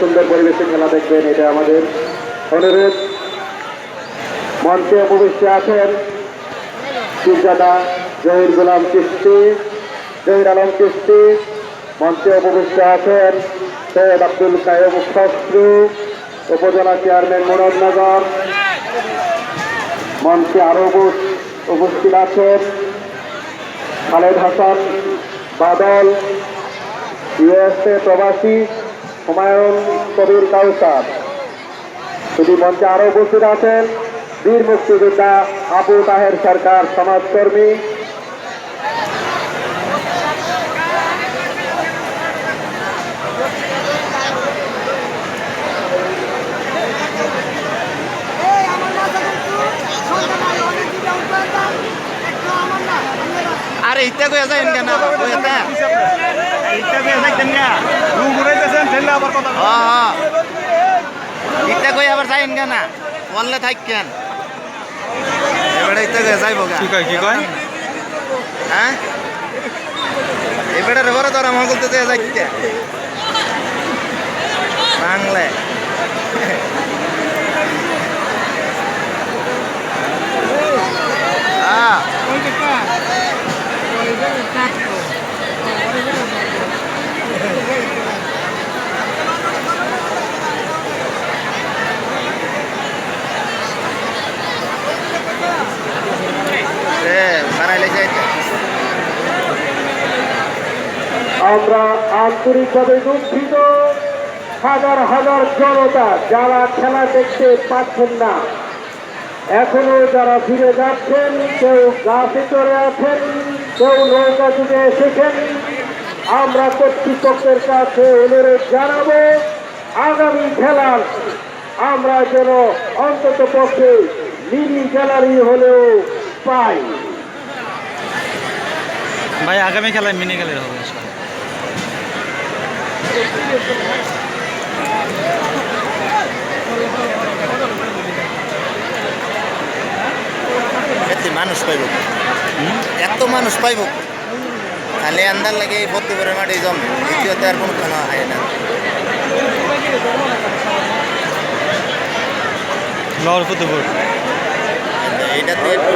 সুন্দর পরিবেশে খেলা দেখবেন, এটা আমাদের অনুরোধ। মঞ্চে উপবিষ্ট আছেন পীরজাদা জহির গোলাম চিশতি, জহির আলম চিশতি। মঞ্চে উপবিষ্ট আছেন সৈয়দ আব্দুল কাইয়ুম খসরু, উপজেলা চেয়ারম্যান মুরাদনগর। মঞ্চে আরো উপস্থিত আছেন খালেদ হাসান বাদল, ইউএসএ প্রবাসী হুমায়ুন কবির কাউসার। শুধু মঞ্চে আরো উপস্থিত আছেন বীর মুক্তিযোদ্ধা আবু তাহের সরকার, সমাজকর্মী। আরে ইত্যা কইয়া যায় কেন কইতা ইত্যা কইয়া যায় কেন রু ঘুরাইতেছেন ঠেলে আবার কথা হ্যাঁ ইত্যা কই আবার যায় কেন বললে থাকেন এবারে ইত্যা কইয়া যাইব কি কয় হ্যাঁ এবারে রেবরে তোরা মহল করতে যাইতে বাংলা আমরা আন্তরিকভাবে দুঃখিত হাজার হাজার জনতা যারা খেলা দেখতে পাচ্ছেন না, এখনো যারা ফিরে যাচ্ছেন, কেউ গাছে চড়ে আছেন, কেউ নৌকা যুগে এসেছেন। আমরা কর্তৃপক্ষের কাছে অনুরোধ জানাবো আগামী খেলার আমরা যেন অন্তত পক্ষে মিনি গ্যালারি হলেও পাই। ভাই আগামী খেলায় মিনি গ্যালারি হবে মানুষ পাইব এত মানুষ পাইব খালি আন্দার লাগে এই ভর্তি করে মাঠে জম দ্বিতীয়তে আর কোনো খানা হয় না লর ফুটবল এইটাতে একটু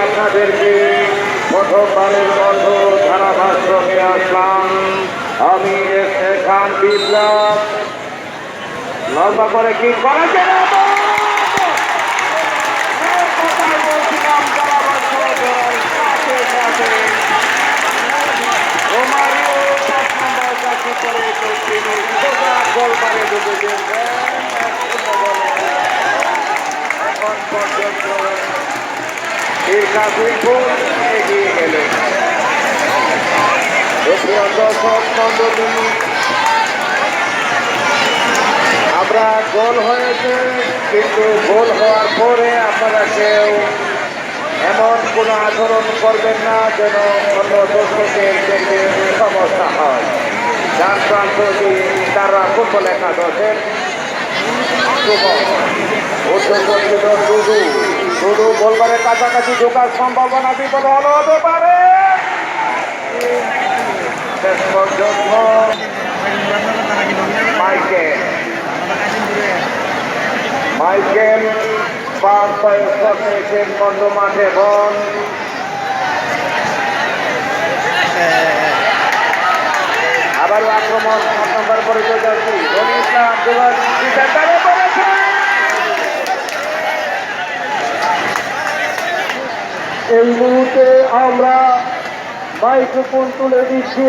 আপনাদেরকে প্রথমবারের মতো ধারাভাষ্যকে আসলাম আমি খান বিপ্লব। লম্বা করে কি করা যায় এখন পর্যন্ত এগিয়ে গেলেন। আমরা গোল হয়েছে, কিন্তু গোল হওয়ার পরে আপনারা কেউ এমন কোনো আচরণ করবেন না যেন অন্য দর্শকের দেখে সমস্যা হয়। যার প্রান্তী তারা ফুটবল একাদশের শুধু গোলবারের কাছাকাছি ঢোকার সম্ভাবনা বিপদ হলো হতে পারে। শেষ পর্যন্ত মাইকেল মধ্য মাঠে বন আবারও আক্রমণ 7 নম্বর পরিচয় যাচ্ছি রনি ইসলাম এই মুহূর্তে আমরা মাইক্রোফোন তুলে দিচ্ছি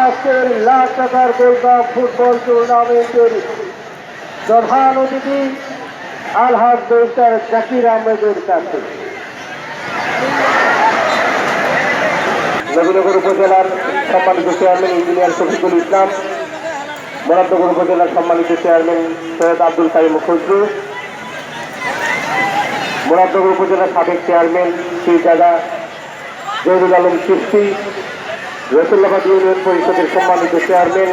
আজকের লাখ টাকার গোল্ড কাপ ফুটবল টুর্নামেন্টের প্রধান অতিথি আলহাজ ব্যারিস্টার জাকির আহমেদের কাছে। নবীনগর উপজেলার সম্মানিত চেয়ারম্যান ইঞ্জিনিয়ার শফিকুল ইসলাম, মুরাদনগর উপজেলার সম্মানিত চেয়ারম্যান সৈয়দ আব্দুল কাইয়ুম খসরু, মুরাদনগর উপজেলার সাবেক চেয়ারম্যান পীরজাদা জহির আলম চিশতি, রসুল্লাবাদ ইউনিয়ন পরিষদের সম্মানিত চেয়ারম্যান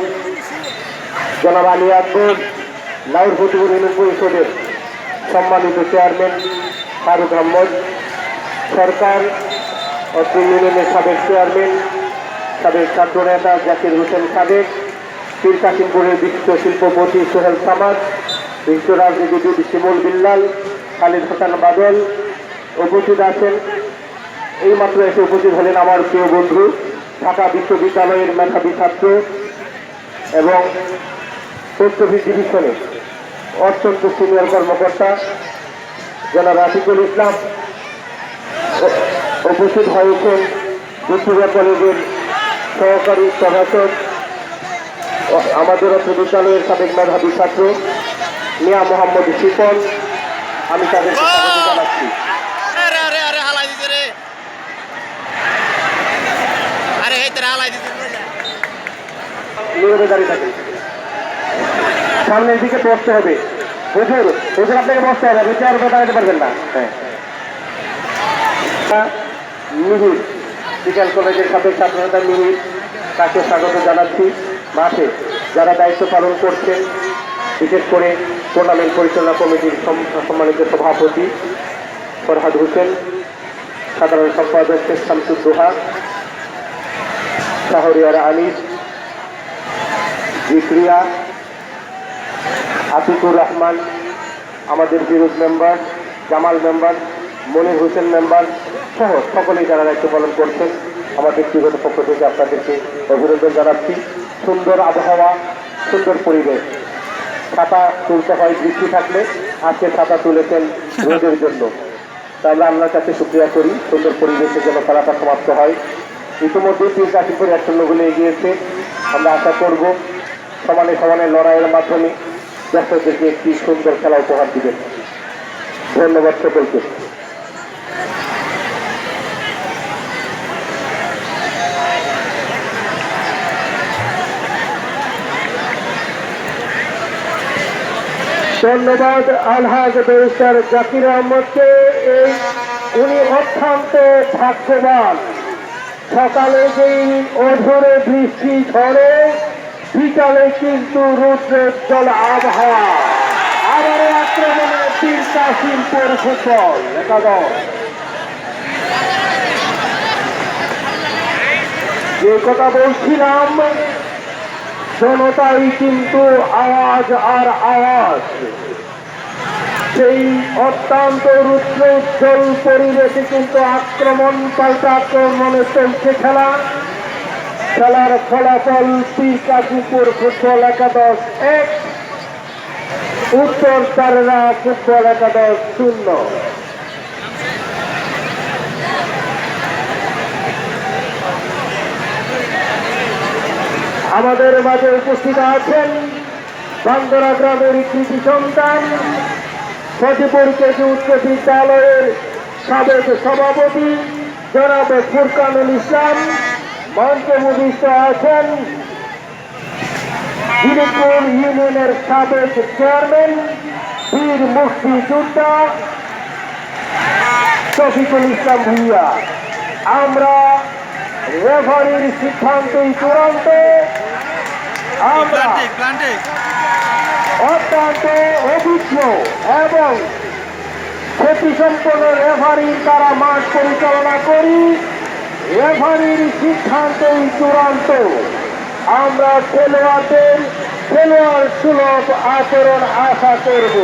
জনাব আলী আকবর, লাউরফতুপুর ইউনিয়ন পরিষদের সম্মানিত চেয়ারম্যান ফারুক আহমদ সরকার, অত্র ইউনিয়নের সাবেক চেয়ারম্যান সাবেক ছাত্র নেতা জাকির হোসেন সাদেক, পীর কাশিমপুরের বিশিষ্ট শিল্পপতি সোহেল সামাদ, বিশিষ্ট রাজনীতিবিদ শিমুল বিল্লাল, খালিদ হাসান বাদল উপস্থিত আছেন। এইমাত্র এসে উপস্থিত হলেন আমার প্রিয় বন্ধু, ঢাকা বিশ্ববিদ্যালয়ের মেধাবী ছাত্র এবং পোস্ট-অফিস ডিভিশনে অত্যন্ত সিনিয়র কর্মকর্তা জনাব রাফিকুল ইসলাম। উপস্থিত হয়েছেন বিশ্ববিদ্যালয় কলেজের সহকারী প্রভাষক, আমাদের অত্র বিদ্যালয়ের সাবেক মেধাবী ছাত্র মিয়া মোহাম্মদ শিপন। আমি তাদেরকে স্বাগত জানাচ্ছি। নীরবে দাঁড়িয়ে থাকেন, সামনের দিকে বসতে হবে। হুজুর হুজুর আপনাকে বসতে হবে, আপনি চেয়ার উপরে দাঁড়াতে পারবেন না। হ্যাঁ, মিহির বিজ্ঞান কলেজের সাবেক ছাত্রনেতা মিহির, তাকে স্বাগত জানাচ্ছি। মাঠে যারা দায়িত্ব পালন করছেন, বিশেষ করে টুর্নামেন্ট পরিচালনা কমিটির সম্মানিত সভাপতি ফরহাদ হোসেন, সাধারণ সম্পাদক শেখ শামসুদ্দোহা, শাহরিয়ার আনিস, জিক্রিয়া, আতিকুর রহমান, আমাদের Firoz member, Jamal member, Monir Hossain member সহ সকলেই যারা দায়িত্ব পালন করছেন, আমার ব্যক্তিগত পক্ষ থেকে আপনাদেরকে অভিনন্দন জানাচ্ছি। সুন্দর আবহাওয়া, সুন্দর পরিবেশ। ছাতা তুলতে হয় বৃষ্টি থাকলে, আজকে ছাতা তুলেছেন রোদের জন্য। তা আমরা আল্লাহর কাছে শুকরিয়া করি, সুন্দর পরিবেশের জন্য খেলাটা সমাপ্ত হয়। ইতিমধ্যে পীর কাশিমপুর 1-0 গোলে এগিয়েছে। আমরা আশা করব সমানে সমানে লড়াইয়ের মাধ্যমে দর্শকদেরকে একটি সুন্দর খেলা উপহার দিবেন। ধন্যবাদ সকলকে। ধন্যবাদ আলহাজ ব্যারিস্টার জাকির আহমদকে। উনি অত্যন্ত ভাগ্যবান। সকালে যেই অঝোরে বৃষ্টি ঝড়ে, বিকালে কিন্তু রৌদ্রোজ্জ্বল আবহাওয়া, আবারও আক্রমণে পীর কাশিমপুর ফুটবল একাদশ। যে কথা বলছিলাম, জনতাই কিন্তু আওয়াজ আর আওয়াজ। সেই অত্যন্ত রুদ্রোজ্জ্বল পরিবেশে কিন্তু আক্রমণ পাল্টা আক্রমণে চলছে খেলা। খেলার ফলাফল পীর কাশিমপুর ফুটবল একাদশ 1, উত্তর চারেরা ফুটবল একাদশ 0। আমাদের মাঝে উপস্থিত আছেন বান্দরা গ্রামের কৃতি সন্তান, সজিপুর কেজি উচ্চ বিদ্যালয়ের সাবেক সভাপতি জনাব ফুরকানুল ইসলাম। মঞ্চে উপবিষ্ট আছেন জিরিপুর ইউনিয়নের সাবেক চেয়ারম্যান বীর মুক্তিযোদ্ধা শফিকুল ইসলাম ভুইয়া। আমরা রেফারির সিদ্ধান্তই চূড়ান্ত। আমরা অত্যন্ত অভিজ্ঞ এবং খ্যাতিসম্পন্ন রেফারির দ্বারা মাঠ পরিচালনা করি। রেফারির সিদ্ধান্তই চূড়ান্ত। আমরা খেলোয়াড়দের খেলোয়াড় সুলভ আচরণ আশা করব।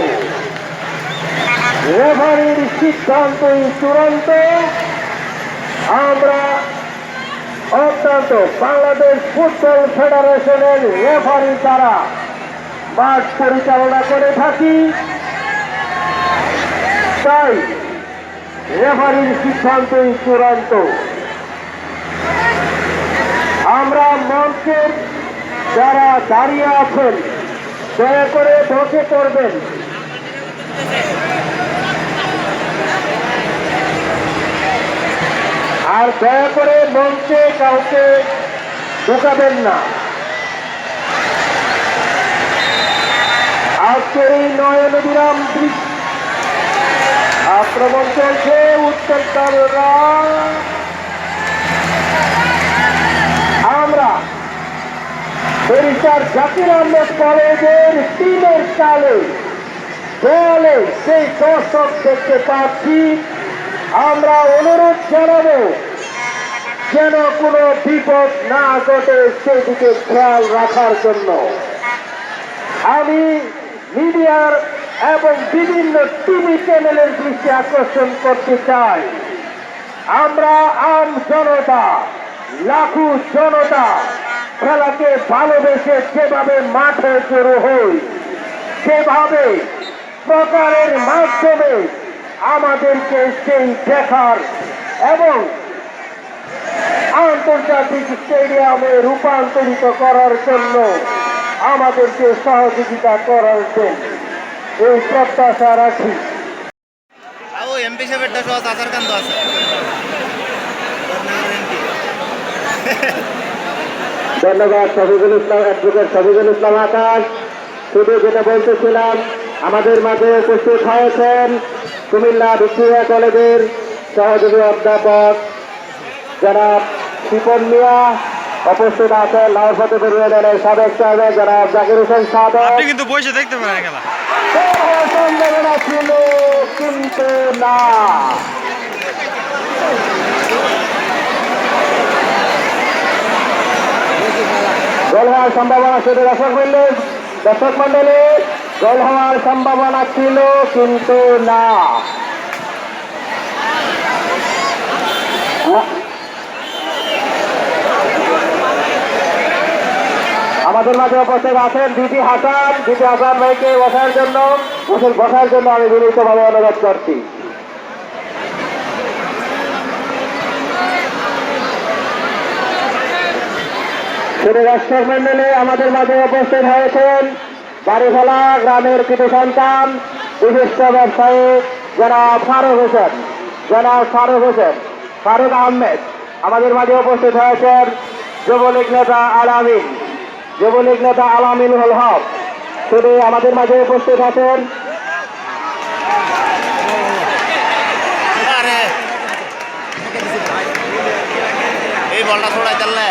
রেফারির সিদ্ধান্তই চূড়ান্ত। আমরা অত্যন্ত বাংলাদেশ ফুটবল ফেডারেশনের রেফারি দ্বারা মাঠ পরিচালনা করে থাকি, তাই রেফারির সিদ্ধান্তই চূড়ান্ত। আমরা মঞ্চের যারা দাঁড়িয়ে আছেন দয়া করে বসে পড়বেন। আর দয়া করে মঞ্চে কাউকে ঢোকাবেন না। আজকের এই নয়নবিরাম আক্রমণ চলছে উত্তর তাররা। আমরা ব্যারিস্টার জাকির আহমদ কলেজের টিমের চালে দলে সেই দর্শক দেখতে পাচ্ছি। আমরা অনুরোধ জানাবো যেন কোনো বিপদ না ঘটে সেদিকে খেয়াল রাখার জন্য আমি মিডিয়ার এবং বিভিন্ন টিভি চ্যানেলের দৃষ্টি আকর্ষণ করতে চাই। আমরা আম জনতা, লাখো জনতা খেলাকে ভালোবেসে যেভাবে মাঠে জড়ো হই, সেভাবে প্রচারের মাধ্যমে আমাদেরকে সেই দেখার এবং আন্তর্জাতিক স্টেডিয়ামে রূপান্তরিত করার জন্য আমাদেরকে সহযোগিতা করার জন্য এই প্রত্যাশা রাখি। আও এমপি সাহেবের দেশ আধার কান্দ আছে ধন্যবাদ শফিকুল ইসলাম, অ্যাডভোকেট শফিকুল ইসলাম আকাশ। শুধু যেটা বলতেছিলাম, আমাদের মাঝে উপস্থিত হয়েছেন কুমিল্লা ভিক্টোরিয়া কলেজের সহযোগী অধ্যাপক জনাব শিপন মিয়া, উপস্থিত আছেন লাল ফতেপুর ইউনিয়নের সাবেক চেয়ারম্যান জনাব জাকির হোসেন সাদক। আপনি কিন্তু বসে দেখতে পারেন খেলা। সম্ভাবনা ছিল কিন্তু না, গোল হওয়ার সম্ভাবনা ছিল। দর্শক মন্ডলী, গোল হওয়ার সম্ভাবনা ছিল কিন্তু না। আমাদের মাঝে উপস্থিত আছেন বিপি হাসান ভাইকে বসার জন্য আমি বিনীতভাবে অনুরোধ করছি। দর্শক মন্ডলী, আমাদের মাঝে উপস্থিত হয়েছেন বাড়িফলা গ্রামের কৃতি সন্তান বিশিষ্ট ব্যবসায়ী জনাব ফারুক আহমেদ। আমাদের মাঝে উপস্থিত হয়েছেন যুবলীগ নেতা আলামিনুল হক। শুধু আমাদের মাঝে উপস্থিত আছেন এই বলটা ছড়াই চাললে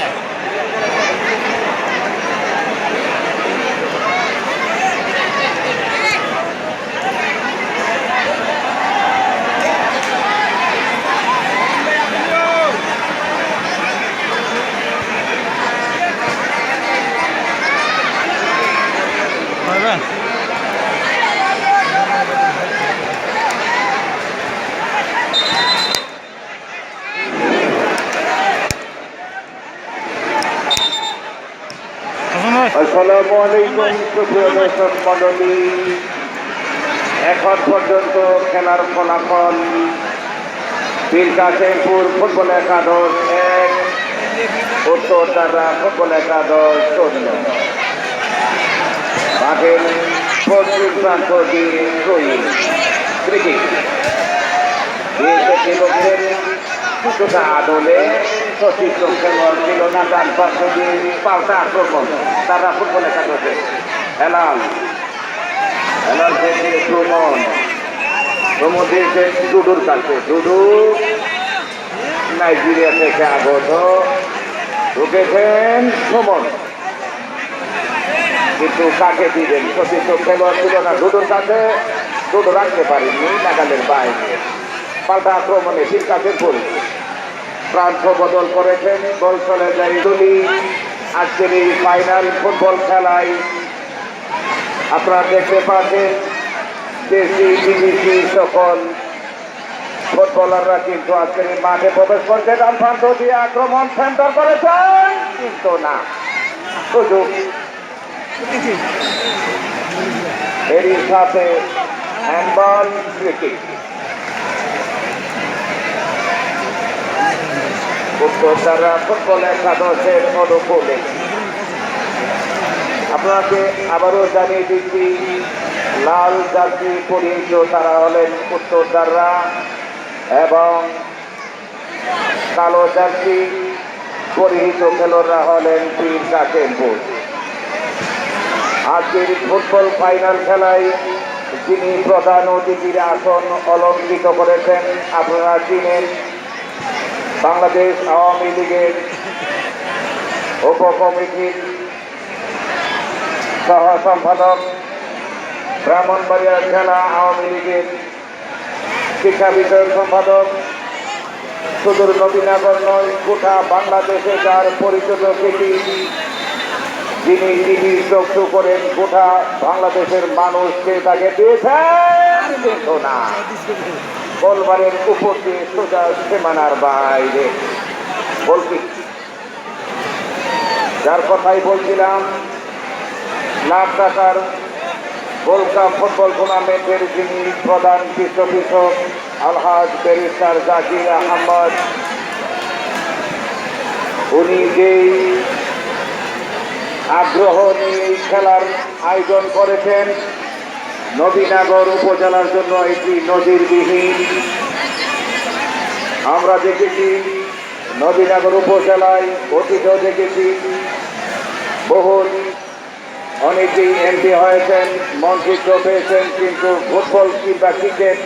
আসসালামু আলাইকুম সুপ্রিয় দর্শক মণ্ডলী, এখন পর্যন্ত খেলার ফলাফল বীর কাশিমপুর ফুটবল একাদশ 1, উত্তরতারা ফুটবল একাদশ 0। মাঠের পশ্চিম প্রান্ত দিয়ে ক্রিকেট কিছুটা আদলে সচিত্র খেলোয়াড় ছিল না, ডান পাশে দিয়ে পাল্টা আক্রমণ তারা ফুটবল একাদশে হেলাল থেকে সুমন দিয়েছে ডুডুর কাছে। ডুডু নাইজেরিয়া থেকে আগত, ঢুকেছেন সুমন, কিন্তু কাকে দিবেন? সচিত্র খেলোয়াড় ছিল না ডুডুর কাছে, ডুডু রাখতে পারেননি, নাগালের বাইরে। পাল্টা আক্রমণে বীর কাশিমপুর প্রান্ত বদল করেছেন, বল চলে যায় দুলি। আজকের এই ফাইনাল ফুটবল খেলায় আপনারা দেখতে পাচ্ছেন দেশি বিদেশি সকল ফুটবলাররা কিন্তু আজকের এই মাঠে প্রবেশ করছে। ডান প্রান্ত দিয়ে আক্রমণ সেন্টার করেছেন, কিন্তু না, সুযোগ এরই সাথে হ্যান্ডবল ক্রিকেট। উত্তরতারা ফুটবল একাদশের অনুকূলে আপনাকে আবারও জানিয়ে দিচ্ছি, লাল জার্সি পরিহিত তারা হলেন উত্তরতারা এবং কালো জার্সি পরিহিত খেলোয়াড়রা হলেন বীর কাশিমপুর। আজকের ফুটবল ফাইনাল খেলায় যিনি প্রধান অতিথির আসন অলঙ্কৃত করেছেন আপনারা চিনেন, বাংলাদেশ আওয়ামী লীগের উপকমিটির সহ সম্পাদক, ব্রাহ্মণবাড়িয়া জেলা আওয়ামী লীগের শিক্ষা বিষয়ক সম্পাদক শুধু নবীনগর নয়, গোটা বাংলাদেশে যার পরিচিত কৃতি, যিনি টিভির চক্ষু করেন গোটা বাংলাদেশের মানুষকে তাকে দিয়েছেন, কিন্তু না গোলবারের উপর দিয়ে সোজা সীমানার বাইরে বলছি, যার কথাই বলছিলাম, লাখ টাকার গোল্ড কাপ ফুটবল টুর্নামেন্টের যিনি প্রধান পৃষ্ঠপোষক আলহাজ ব্যারিস্টার জাকির আহমদ, উনি যেই আগ্রহ নিয়ে এই খেলার আয়োজন করেছেন, নবীনগর উপজেলার জন্য এটি নজিরবিহীন। আমরা দেখেছি নবীনগর উপজেলায় অতীতেও দেখেছি বহু অনেকেই এমপি হয়েছেন, মন্ত্রিত্ব পেয়েছেন, কিন্তু ফুটবল কিংবা ক্রিকেট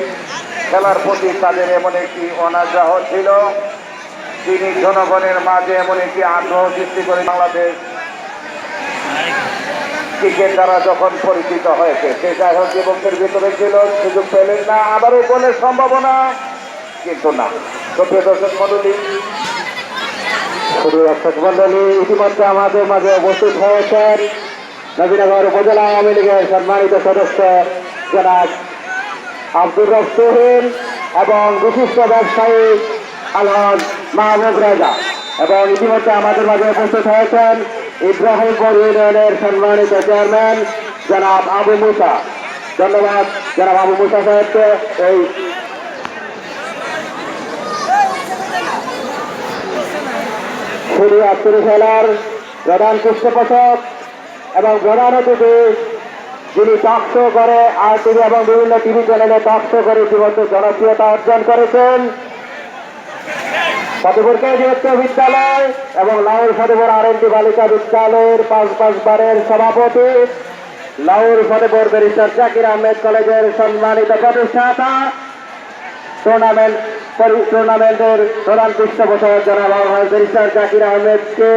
খেলার প্রতি তাদের এমন একটি অনাগ্রহ ছিল, তিনি জনগণের মাঝে এমন একটি আগ্রহ সৃষ্টি করে বাংলাদেশ ক্রিকেট দ্বারা যখন পরিচিত হয়েছে, সে যাই হোক যুবকের ভিতরে ছিল, সুযোগ পেলেন না, আবারও গোলের সম্ভাবনা, কিন্তু না। প্রিয় দর্শক মণ্ডলী, দর্শক মণ্ডলী, ইতিমধ্যে আমাদের মাঝে উপস্থিত হয়েছেন নবীনগর উপজেলা আওয়ামী লীগের সম্মানিত সদস্য জনাব আব্দুর রব সোহেল এবং বিশিষ্ট ব্যবসায়ী আলহাজ মাহবুব রাজা, এবং ইতিমধ্যে আমাদের মাঝে উপস্থিত হয়েছেন ইব্রাহিমপুর ইউনিয়নের সম্মানিত চেয়ারম্যান জনাব আবু মুসা। ধন্যবাদ জনাব আবু মুসা সাহেবকে এই শুরু খেলার প্রধান পৃষ্ঠপোষক এবং প্রধান অতিথি, যিনি টক শো করে RTV এবং বিভিন্ন টিভি চ্যানেলে টক শো করে ইতিমধ্যে জনপ্রিয়তা অর্জন করেছেন, ফতেপুর কেন্দ্রীয় উচ্চ বিদ্যালয় এবং লাউর ফতেপুর RNT বালিকা বিদ্যালয়ের 5 বারের সভাপতি, লাউর ফতেপুর ব্যারিস্টার জাকির আহমেদ কলেজের সম্মানিত প্রতিষ্ঠাতা, টুর্নামেন্টের প্রধান পৃষ্ঠপোষক জনাব আলহাজ ব্যারিস্টার জাকির আহমেদকে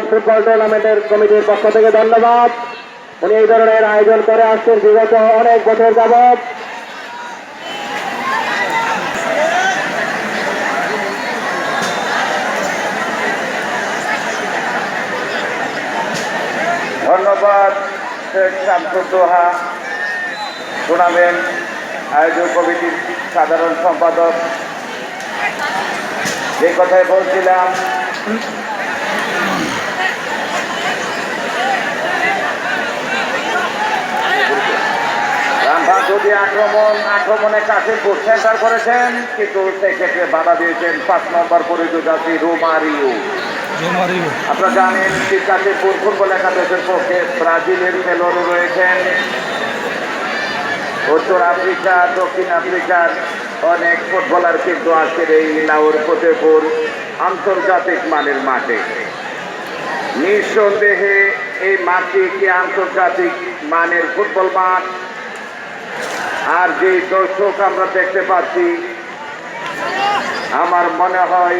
ফুটবল টুর্নামেন্টের কমিটির পক্ষ থেকে ধন্যবাদ। উনি এই ধরনের আয়োজন করে আসছেন বিগত অনেক বছর যাবৎ। ধন্যবাদ শেখ শামসুদ্দোহা, টুর্নামেন্ট আয়োজক কমিটির সাধারণ সম্পাদক। যে কথাই বলছিলাম, যদি আক্রমণে কাশিমপুর সেন্টার করেছেন, কিন্তু সেক্ষেত্রে বাধা দিয়েছেন 5 নম্বর পরিচয় রোমারিও। আপনারা জানেন কাশিমপুর ফুটবল একাদশের পক্ষে ব্রাজিলের খেলোয়াড়ও রয়েছেন, উত্তর আফ্রিকা, দক্ষিণ আফ্রিকার অনেক ফুটবলার কিন্তু আজকের এই লাউর ফতেপুর আন্তর্জাতিক মানের মাঠে। নিঃসন্দেহে এই মাঠটি একটি আন্তর্জাতিক মানের ফুটবল মাঠ। আর যে দর্শক আমরা দেখতে পাচ্ছি, আমার মনে হয়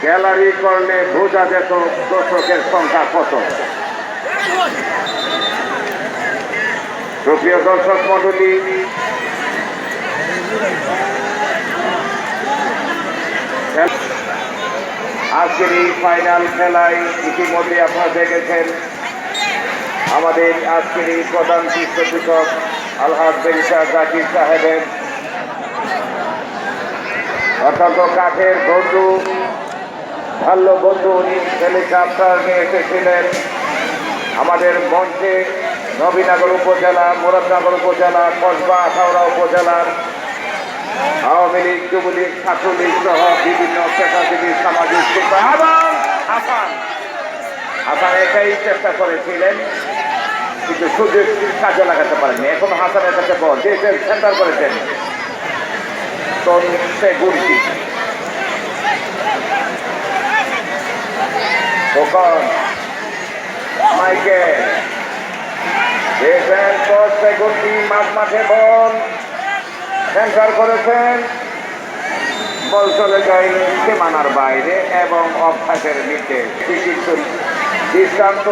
গ্যালারি করলে বোঝা যেত দর্শকের সংখ্যা কত। প্রিয় দর্শক মণ্ডলী, আজকের এই ফাইনাল খেলায় ইতিমধ্যে আপনারা দেখেছেন আমাদের আজকের এই প্রধান পৃষ্ঠপোষক আলহাজ ব্যারিস্টার জাকির সাহেবের অত্যন্ত কাঠের বন্ধু, ভালো বন্ধু, উনি হেলিকপ্টার নিয়ে এসেছিলেন আমাদের মঞ্চে। নবীনগর উপজেলা, মুরাদনগর উপজেলা, কসবা, আখাউড়া উপজেলার আওয়ামী লীগ, যুবলীগ, ছাত্রলীগ সহ বিভিন্ন পেশাজীবী সামাজিক এবং হাসান একাই চেষ্টা করেছিলেন, কিন্তু সুযোগ কাজে লাগাতে পারেননি। এখন হাসানের কাছে বল দিয়েছেন, সেন্টার করেছেন গুরকি, মাইকেল মাঝ মাঠে বল সেন্টার করেছেন, বল চলে যায় সীমানার বাইরে এবং অফসাইডের নিচে। কিন্তু দৃষ্টান্ত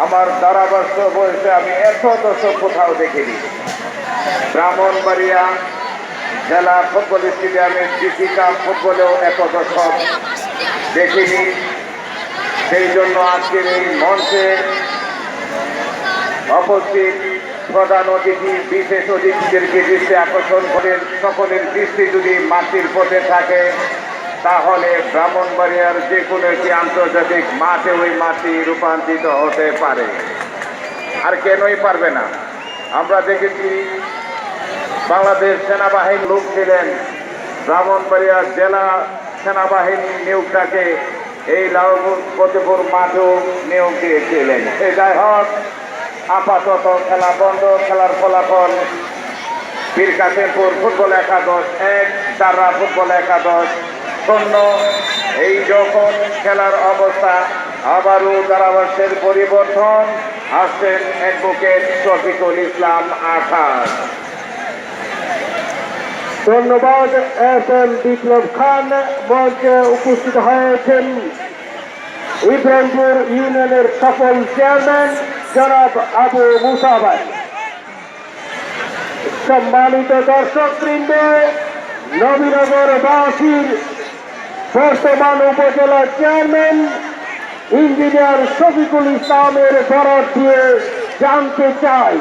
আমার ধারাবর্ষ বয়সে আমি এত দশক কোথাও দেখিনি। ব্রাহ্মণবাড়িয়া জেলা ফুটবল স্টেডিয়ামে ডিসি কাপ ফুটবলেও এত দর্শক দেখিনি। সেই জন্য আজকের এই মঞ্চে উপস্থিত প্রধান অতিথি বিশেষ অতিথিদেরকে দৃষ্টি আকর্ষণ করেন। সকলের দৃষ্টি যদি মাটির পথে থাকে তাহলে ব্রাহ্মণবাড়িয়ার যে কোনো একটি আন্তর্জাতিক মাঠে ওই মাটি রূপান্তরিত হতে পারে। আর কেনই পারবে না? আমরা দেখেছি বাংলাদেশ সেনাবাহিনী লোক ছিলেন, ব্রাহ্মণবাড়িয়া জেলা সেনাবাহিনী নিয়োগটাকে এই লাউপুর মাঠেও নিয়োগ দিয়েছিলেন। এই যাই হোক, আপাতত খেলা বন্ধ। খেলার ফলাফল বীর কাশিমপুর ফুটবল একাদশ 1, দাররা ফুটবল একাদশ 0। এই যখন খেলার অবস্থা আবারও ধারাভাষ্যের পরিবর্তন, আসছেন অ্যাডভোকেট শফিকুল ইসলাম আখার। ধন্যবাদ। FM বিপ্লব খান মঞ্চে উপস্থিত হয়েছেন ইব্রাহিমপুর ইউনিয়নের সফল চেয়ারম্যান জনাব আবু মুসা ভাই। সম্মানিত দর্শকবৃন্দ, নবীনগরবাসীর বর্তমান উপজেলা চেয়ারম্যান ইঞ্জিনিয়ার শফিকুল ইসলামের বরাত দিয়ে জানতে চাই,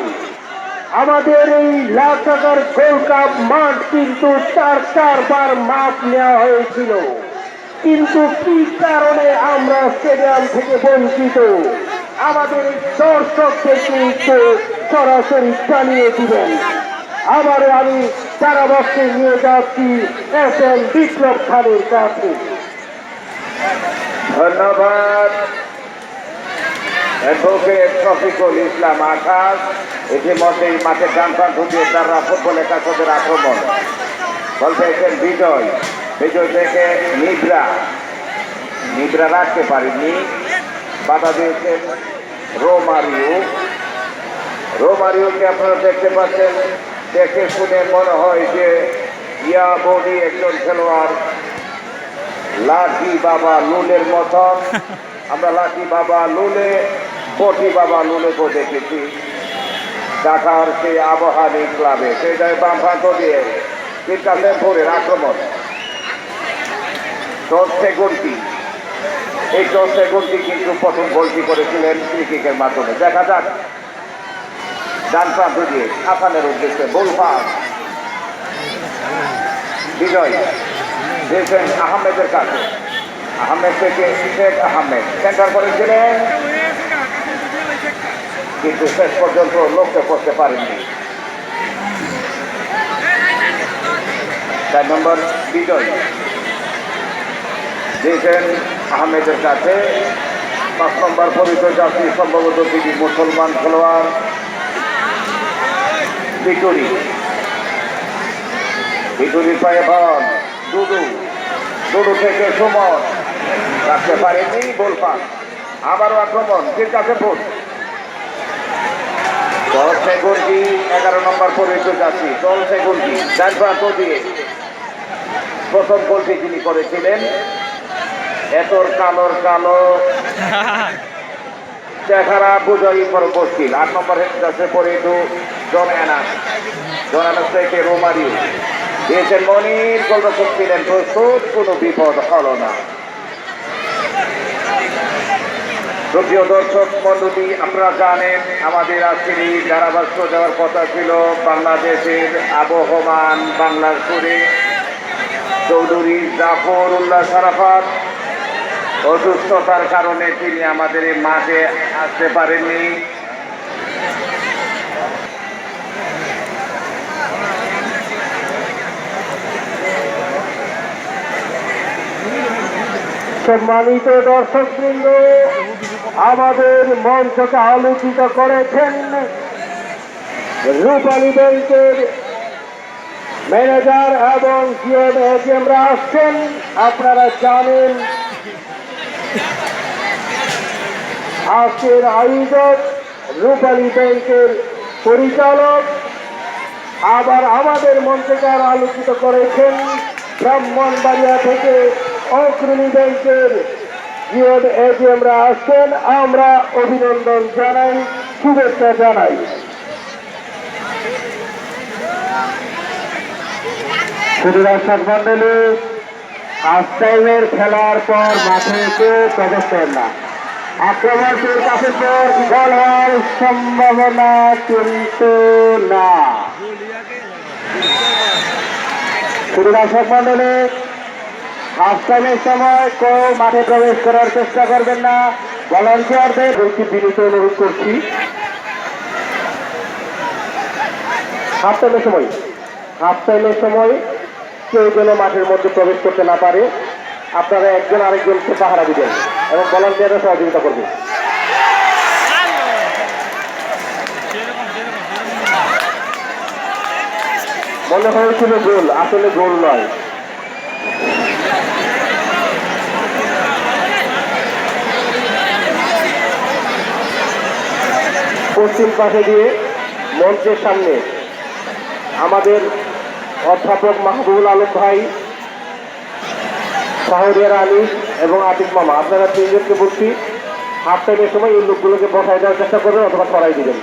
আমাদের এই লাখ টাকার গোল্ড কাপ মাঠ কিন্তু চারবার মাপ নেওয়া হয়েছিল, কিন্তু কি কারণে আমরা স্টেডিয়াম থেকে বঞ্চিত? আমাদের এই দর্শকদেরকে একটু সরাসরি জানিয়ে দিবেন। আবার আমি ধারাভাষ্যে নিয়ে যাচ্ছি FM বিপ্লব খানের কাছে। ধন্যবাদ অ্যাডভোকেট শফিকুল ইসলাম আখার। ইতিমধ্যেই মাঠের ডান প্রান্ত দিয়ে দাররা ফুটবল একাদশের আক্রমণ। বল পেয়েছেন বিজয়। বিজয় থেকে নিদ্রা রাখতে পারেননি, বাধা দিয়েছেন রোমারিওকে আপনারা দেখতে পাচ্ছেন। দেখে শুনে মনে হয় যে ইয়া বডি একজন খেলোয়াড়, লাঠি বাবা লুলের মতন। আমরা লাঠি বাবা লুলে, বটি বাবা লুলেকেও দেখেছি ঢাকার সেই আবহানী ক্লাবে। সেই জায়গায় বাম প্রান্ত দিয়ে বীর কাশিমপুরের আক্রমণ। এই সেগুনটি কিন্তু প্রথম গোলটি করেছিলেন ফ্রি কিকের মাধ্যমে। দেখা যাক ডান প্রান্ত দিয়ে আসানের উদ্দেশ্যে বল পাস। বিজয় দিয়েছেন আহমেদের কাছে, আহমেদ থেকে শেখ আহমেদ সেন্টার করেছিলেন, কিন্তু শেষ পর্যন্ত লক্ষ্যে পড়তে পারেননি। 4 নম্বর বিজয় দিয়েছেন আহমেদের কাছে। 5 নম্বর পরিচয় যাত্রী সম্ভবত তিনি মুসলমান খেলোয়াড় ভিটুরির পায়ে বল। দুদু থেকে সুমন রাখতে পারেনি, বল পাস। আবারও আক্রমণ বীর কাশিমপুর। 10 সেগুনটি 11 নম্বর পরিচয় যাত্রী 10 সেগুনটি ডান প্রান্ত দিয়ে প্রথম গোলটি তিনি করেছিলেন। এতর কালো চেহারা বুঝাই মুশকিল। 8 নম্বর হেডে পড়ে জন অ্যানাস থেকে রোমারিও দিয়েছেন মনির। গোলরক্ষক ছিলেন প্রস্তুত, কোনো বিপদ হলো না। প্রিয় দর্শক মণ্ডলী, আপনারা জানেন আমাদের আজকের এই ধারাভাষ্য দেওয়ার কথা ছিল বাংলাদেশের আবহমান বাংলার সুরে চৌধুরী জাফর উল্লাহ সারাফাত। অসুস্থতার কারণে তিনি আমাদের এই মাঠে আসতে পারেননি। সম্মানিত দর্শকবৃন্দ, আমাদের মঞ্চকে আলোচিত করেছেন রূপালী ব্যাংকের ম্যানেজার এবং জিএমরা আসছেন। আপনারা জানেন আজকের আয়োজক রূপালী ব্যাংকের পরিচালক। আবার আমাদের মঞ্চকে আলোচিত করেছেন ব্রাহ্মণবাড়িয়া থেকে অগ্রণী ব্যাংকের জিএমরা আসছেন। আমরা অভিনন্দন জানাই, শুভেচ্ছা জানাই। শুধু দর্শক মন্ডলী, হাফ টাইমের খেলার পর মাঠে কেউ প্রবেশ করেন না। আক্রমণটির কাছে পর গোল হওয়ার সম্ভাবনা কিন্তু না। শুধু দর্শক মন্ডলী, হাফ টাইমের সময় কেউ মাঠে প্রবেশ করার চেষ্টা করবেন না। ভলান্টিয়ারদের একটি বিনীত অনুরোধ করছি, হাফ টাইমের সময় কেউ যেন মাঠের মধ্যে প্রবেশ করতে না পারে। আপনারা একজন আরেকজনকে পাহারা দিবেন এবং ভলান্টিয়াররা সহযোগিতা করবে। মনে হয়েছিল গোল, আসলে গোল নয়। পশ্চিম পাশে দিয়ে মঞ্চের সামনে আমাদের অধ্যাপক মাহবুবুল আলম ভাই, শাহরিয়ার আলী এবং আতিক মামা, আপনারা তিনজনকে বলছি হাফ টাইমের সময় এই লোকগুলোকে বসায় দেওয়ার চেষ্টা করবেন অথবা সরাই দিবেন।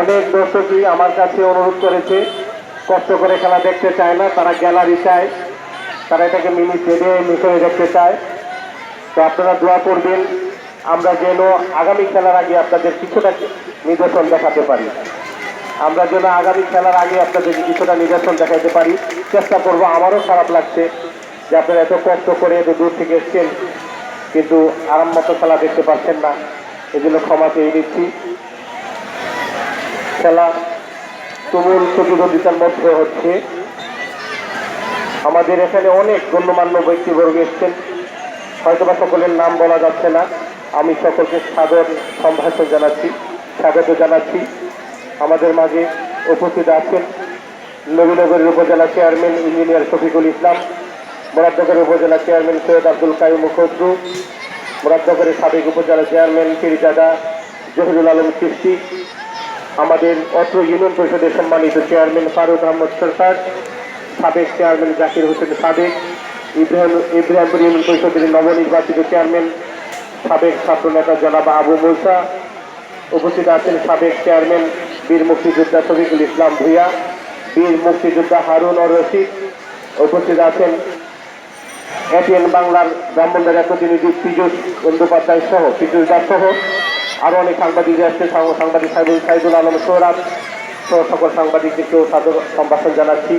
অনেক দর্শকই আমার কাছে অনুরোধ করেছে, কষ্ট করে খেলা দেখতে চায় না, তারা গ্যালারি চায়, তারা এটাকে মিনি স্টেডিয়ামে মিশনে দেখতে চায়। তো আপনারা দোয়া করবেন আমরা যেন আগামী খেলার আগে আপনাদের কিছুটা নিদর্শন দেখাতে পারি। আমরা যেন আগামী খেলার আগে আপনাদের কিছুটা নিদর্শন দেখাতে পারি, চেষ্টা করব। আমারও খারাপ লাগছে যে আপনারা এত কষ্ট করে এত দূর থেকে এসছেন কিন্তু আরাম মতো খেলা দেখতে পাচ্ছেন না, এজন্য ক্ষমা চেয়ে নিচ্ছি। খেলা তুমুল প্রতিদ্বন্দ্বিতার মধ্যে হচ্ছে। আমাদের এখানে অনেক গণ্যমান্য ব্যক্তিবর্গ এসছেন, হয়তোবা সকলের নাম বলা যাচ্ছে না। আমি সকলকে সাদর সম্ভাষণ জানাচ্ছি, স্বাগত জানাচ্ছি। আমাদের মাঝে উপস্থিত আছেন নবীনগরের উপজেলা চেয়ারম্যান ইঞ্জিনিয়ার শফিকুল ইসলাম, মুরাদনগর উপজেলা চেয়ারম্যান সৈয়দ আব্দুল কাইম খসরু, মুরাদনগরের সাবেক উপজেলা চেয়ারম্যান পীরজাদা জহিরুল আলম চিশতি, আমাদের অত্র ইউনিয়ন পরিষদের সম্মানিত চেয়ারম্যান ফারুক আহমদ সরকার, সাবেক চেয়ারম্যান জাকির হোসেন সাবেক, ইব্রাহিমপুর ইউনিয়ন পরিষদের নবনির্বাচিত চেয়ারম্যান সাবেক ছাত্র নেতা জনাব আবু মুসা, উপস্থিত আছেন সাবেক চেয়ারম্যান বীর মুক্তিযোদ্ধা শফিকুল ইসলাম ভূঁইয়া, বীর মুক্তিযোদ্ধা হারুন আর রশিদ, উপস্থিত আছেন এটিএন বাংলার ব্রাহ্মণবাড়িয়া প্রতিনিধি পীযূষ বন্দ্যোপাধ্যায় সহ পীযূষ দাস সহ আরো অনেক সাংবাদিক আসছে, সাংবাদিক সাইদুল আলম সোহরাব সহ সকল সাংবাদিকদেরকেও সাদর সম্ভাষণ জানাচ্ছি।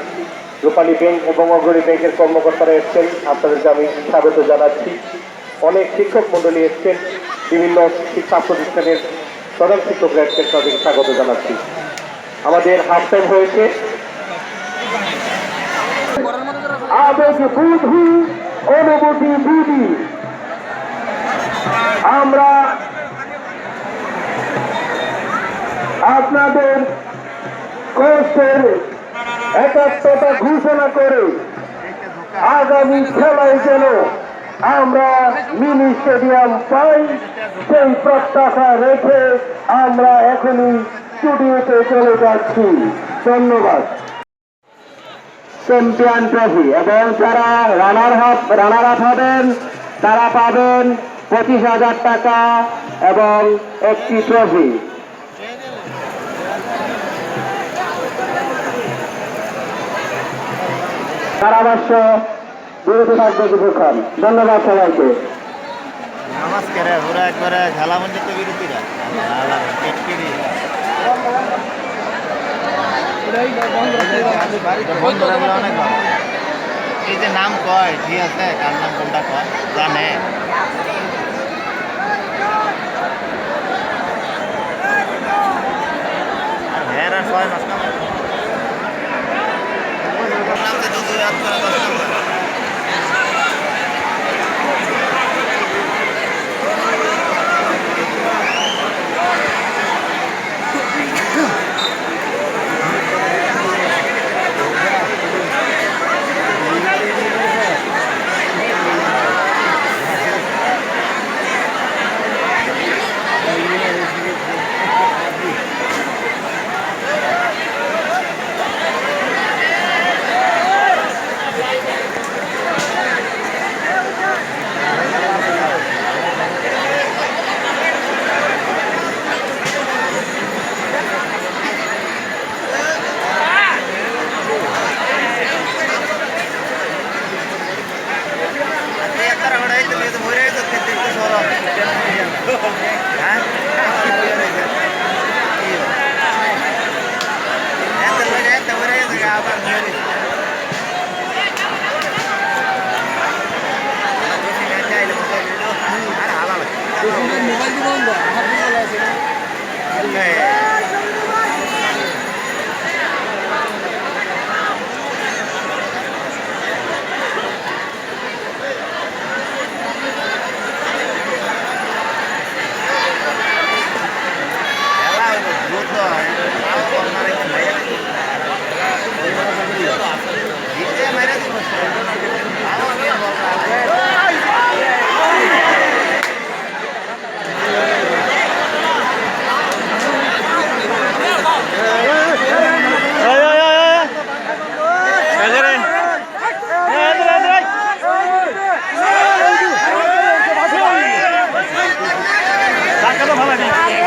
রূপালী ব্যাংক এবং অগ্রণী ব্যাংকের কর্মকর্তারা এসছেন, আপনাদেরকে আমি স্বাগত জানাচ্ছি। অনেক শিক্ষক মন্ডলী এসছেন, বিভিন্ন শিক্ষা প্রতিষ্ঠানের প্রধান শিক্ষকরা এসছেন, তাদেরকে স্বাগত জানাচ্ছি। আমাদের হাফ টাইম হয়েছে। আবেগ বুদ্ধি অনুভূতি বুদ্ধি আমরা আপনাদের কষ্টের একাত্মতা ঘোষণা করে আগামী খেলায় যেন আমরা মিনি স্টেডিয়াম পাই সেই প্রত্যাশা রেখে আমরা এখনই স্টুডিওতে চলে যাচ্ছি। ধন্যবাদ। চ্যাম্পিয়ন ট্রফি এবং যারা রানার আপ হবেন তারা পাবেন 25,000 টাকা এবং একটি ট্রফি। কারাবাস বিরত থাকবে কিছুক্ষণ। ধন্যবাদ সবাইকে। নমস্কার। ওরা একবারে খেলা মধ্যে তো বিরতিরা অনেক ভালো। এই যে নাম কয় ঠিক আছে, কার নাম কোনটা কয় জানে। হ্যাঁ আর 6 মাস নাম হ্যাঁ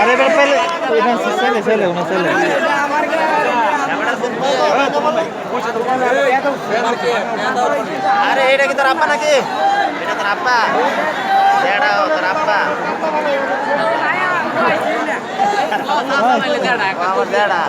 अरे बेटा पहले इधर से चले चले उन्हें चले আরে এটা কি তোর আব্বা নাকি এটা তোর আব্বা এটা তোর আব্বা আমার দেড়া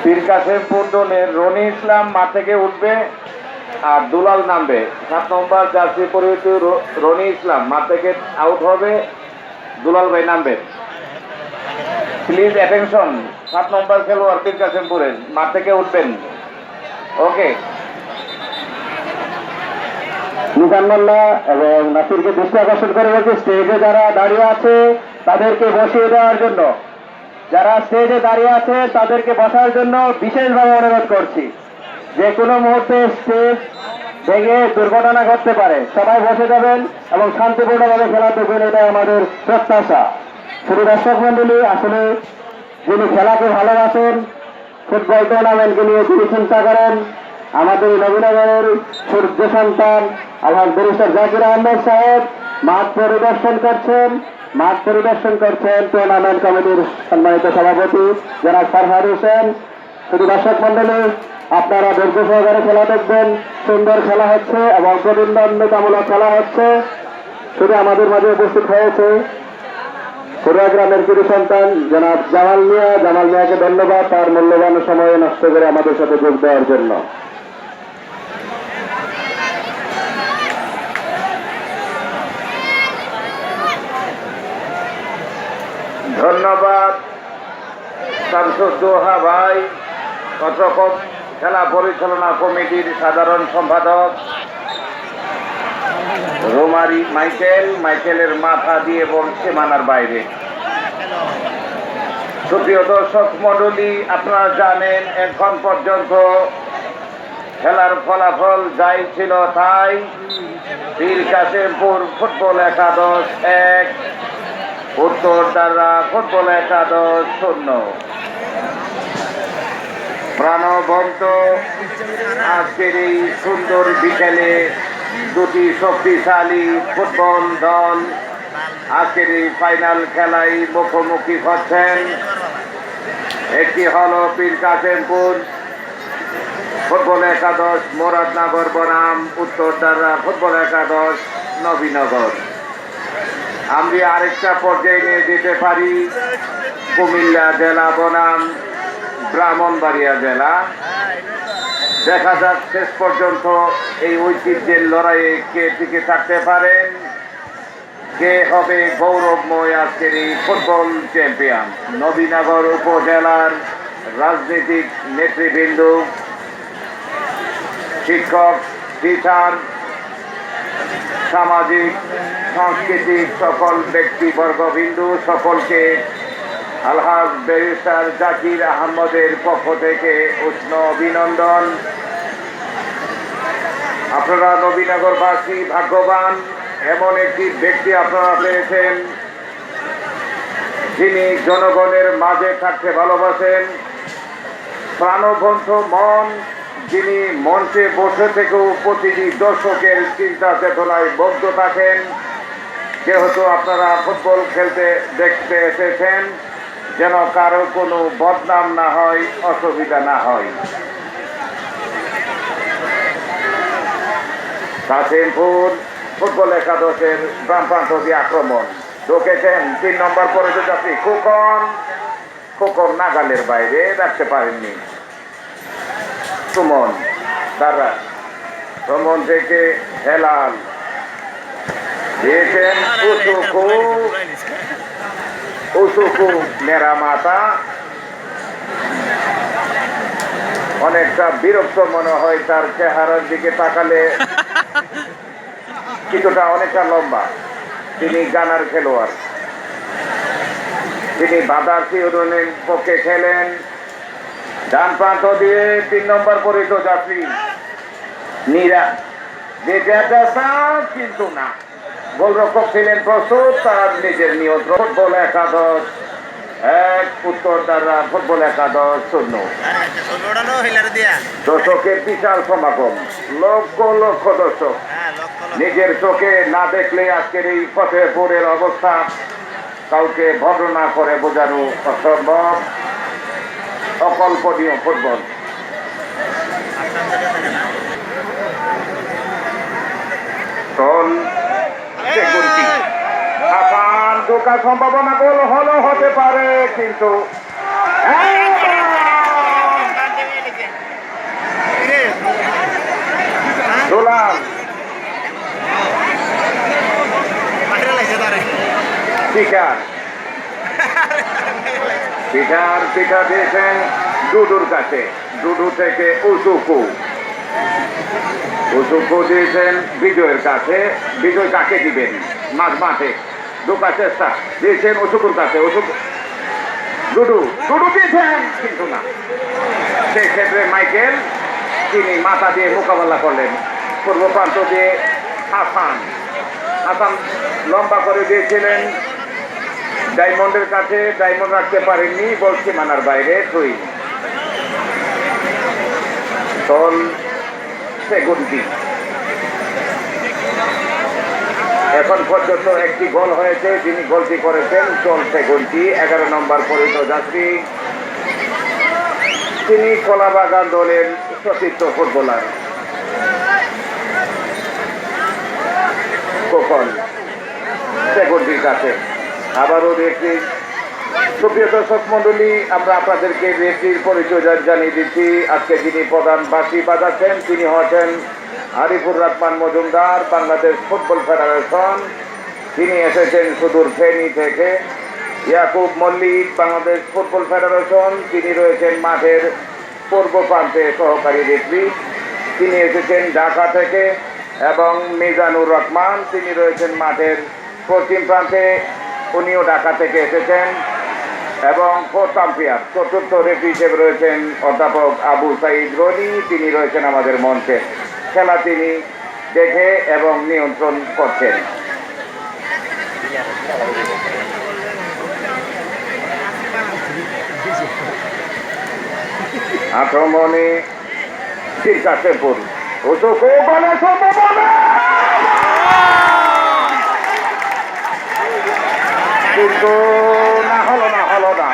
পীর কাসেমপুর দলের রনি ইসলাম মাঠ থেকে উঠবে আর দুলাল নামবে। 7 নম্বর জার্সি পরিহিত রনি ইসলাম মাঠ থেকে আউট হবে, দুলাল ভাই নামবে। প্লিজ অ্যাটেনশন, 7 নম্বর খেলোয়াড় পীর কাসেমপুরের মাঠ থেকে উঠবেন। ওকে, নিজান্নাল্লাহ এবং নাসিরকে দৃষ্টি আকর্ষণ করে বলছি স্টেজে যারা দাঁড়িয়ে আছে তাদেরকে বসিয়ে দেওয়ার জন্য, যারা স্টেজে দাঁড়িয়ে আছে তাদেরকে বসার জন্য বিশেষভাবে অনুরোধ করছি। যে কোনো মুহূর্তে স্টেজ ভেঙে দুর্ঘটনা ঘটতে পারে, সবাই বসে যাবেন এবং শান্তিপূর্ণভাবে খেলা দেখবেন, এটাই আমাদের প্রত্যাশা। শুধু দর্শক মন্ডলী, আসলে যিনি খেলাকে ভালোবাসেন, ফুটবল টুর্নামেন্টকে নিয়ে তিনি চিন্তা করেন, আমাদের নবীনগরের সূর্য সন্তান আলহাজ ব্যারিস্টার জাকির আহমেদ সাহেব মাঠ পরিদর্শন করছেন টুর্নামেন্ট কমিটির সম্মানিত সভাপতি জনাব ফরহাদ হোসেন। শুধু দর্শক মন্ডলী, আপনারা ধৈর্য সহকারে খেলা দেখবেন, সুন্দর খেলা হচ্ছে এবং প্রতিদ্বন্দ্বিতামূলক খেলা হচ্ছে। শুধু আমাদের মাঝে উপস্থিত হয়েছে কুড়িয়াগ্রামের কৃতি সন্তান জনাব জামাল মিয়াকে ধন্যবাদ তার মূল্যবান সময় নষ্ট করে আমাদের সাথে যোগ দেওয়ার জন্য। ধন্যবাদ শামসুদ্দোহা ভাই, কতক্ষণ খেলা পরিচালনা কমিটির সাধারণ সম্পাদক রোমারি মাইকেলের মাথা দিয়ে বলছে মানার বাইরে। সুপ্রিয় দর্শক মণ্ডলী, আপনারা জানেন এখন পর্যন্ত খেলার ফলাফল যাই ছিল তাই। পীর কাসেমপুর ফুটবল একাদশ 1, উত্তরদারা ফুটবল একাদশ 0। প্রাণবন্ত আজকের এই সুন্দর বিকেলে দুটি শক্তিশালী ফুটবল দল আজকের এই ফাইনাল খেলায় মুখোমুখি হচ্ছেন। একটি হল পীর কাসেমপুর ফুটবল একাদশ মুরাদনগর বনাম উত্তরদারা ফুটবল একাদশ নবীনগর। আমরা আরেকটা পর্যায়ে নিয়ে যেতে পারি কুমিল্লা জেলা বনাম ব্রাহ্মণবাড়িয়া জেলা। দেখা যাক শেষ পর্যন্ত এই ঐতিহ্যের লড়াইয়ে কে টিকে থাকতে পারেন, কে হবে গৌরবময় আজকের এই ফুটবল চ্যাম্পিয়ন। নবীনগর উপজেলার রাজনৈতিক নেতৃবৃন্দ, শিক্ষক, টিচার, সামাজিক সাংস্কৃতিক সকল ব্যক্তিবর্গবিন্দু সকলকে আলহাজ ব্যারিস্টার জাকির আহমদের পক্ষ থেকে উষ্ণ অভিনন্দন আপনারা নবীনগরবাসী ভাগ্যবান, এমন একটি ব্যক্তি আপনারা পেয়েছেন যিনি জনগণের মাঝে থাকতে ভালোবাসেন, প্রাণবন্ত মন, যিনি মঞ্চে বসে থেকেও প্রতিটি দর্শকের চিন্তা চেতনায় বদ্ধ থাকেন। যেহেতু আপনারা ফুটবল খেলতে দেখতে এসেছেন, যেন কারো কোনো বদনাম না হয়, অসুবিধা না হয়। কাশিমপুর ফুটবল একাদশের বাম প্রান্ত দিয়ে আক্রমণ ঢুকেছেন 3 নম্বর পরিচর্যাত্রী খোকন নাগালের বাইরে রাখতে পারেননি। সুমন তারা সুমন থেকে হেলাল দিয়েছেন উসুকু মেরা মাথা। অনেকটা বিরক্ত মনে হয় তার চেহারার দিকে তাকালে, কিছুটা অনেকটা লম্বা। তিনি গানার খেলোয়াড়, তিনি বাদার্স ইউনিয়নের পক্ষে খেলেন। ডান প্রান্ত দিয়ে 3 নম্বর পরিচর্যাত্রী নীরা, কিন্তু না, গোলরক্ষক ছিলেন প্রস্তুত, তার নিজের নিয়ন্ত্রণ। ফুটবল একাদশ 1, উত্তর দ্বারা ফুটবল একাদশ 0। দর্শকের বিশাল সমাগম, লক্ষ লক্ষ দর্শক। নিজের চোখে না দেখলে আজকের এই ফতেপুরের অবস্থা কাউকে বর্ণনা করে বোঝানো অসম্ভব, অকল্পনীয় ফুটবল। ঢোকার সম্ভাবনা গোল হলো হতে পারে, কিন্তু দুলাল পিঠা দিয়েছেন ডুডুর কাছে, ডুডু থেকে উসুকু দিয়েছেন বিজয়ের কাছে। বিজয় কাকে দিবেন? মাঠে ঢোকার চেষ্টা দিয়েছেন উসুকুর কাছে, ডুডু দিয়েছেন, কিন্তু না। সেই ক্ষেত্রে মাইকেল তিনি মাথা দিয়ে মোকাবেলা করলেন। পূর্ব প্রান্ত দিয়ে হাসান লম্বা করে দিয়েছিলেন ডায়মন্ডের কাছে, ডায়মন্ড রাখতে পারেননি, বল সীমানার বাইরে। এখন পর্যন্ত একটি গোল হয়েছে, যিনি গোলটি করেছেন চলছে গোলটি 11 নম্বর পরিচর্যাত্রী, তিনি কলাবাগান দলের সতীর্থ ফুটবলার খোকন সেগুনটির কাছে। আবারও রেফরি, সুপ্রিয় দর্শক মন্ডলী, আমরা আপনাদেরকে রেফরির পরিচয় জানিয়ে দিচ্ছি। আজকে যিনি প্রধান বাঁশি বাজাচ্ছেন তিনি হচ্ছেন আরিফুর রহমান মজুমদার, বাংলাদেশ ফুটবল ফেডারেশন। তিনি এসেছেন সুদূর ফেনী থেকে। ইয়াকুব মল্লিক, বাংলাদেশ ফুটবল ফেডারেশন, তিনি রয়েছেন মাঠের পূর্ব প্রান্তে সহকারী রেফরি, তিনি এসেছেন ঢাকা থেকে। এবং মিজানুর রহমান, তিনি রয়েছেন মাঠের পশ্চিম প্রান্তে, উনিও ঢাকা থেকে এসেছেন। এবং ফোর্থ আম্পায়ার, চতুর্থ রেফরি হিসেবে রয়েছেন অধ্যাপক আবু সাইদ রনি, তিনি রয়েছেন আমাদের মঞ্চে। খেলা তিনি দেখে এবং নিয়ন্ত্রণ করছেন। আক্রমণে কাশিমপুর, কিন্তু না হলো না।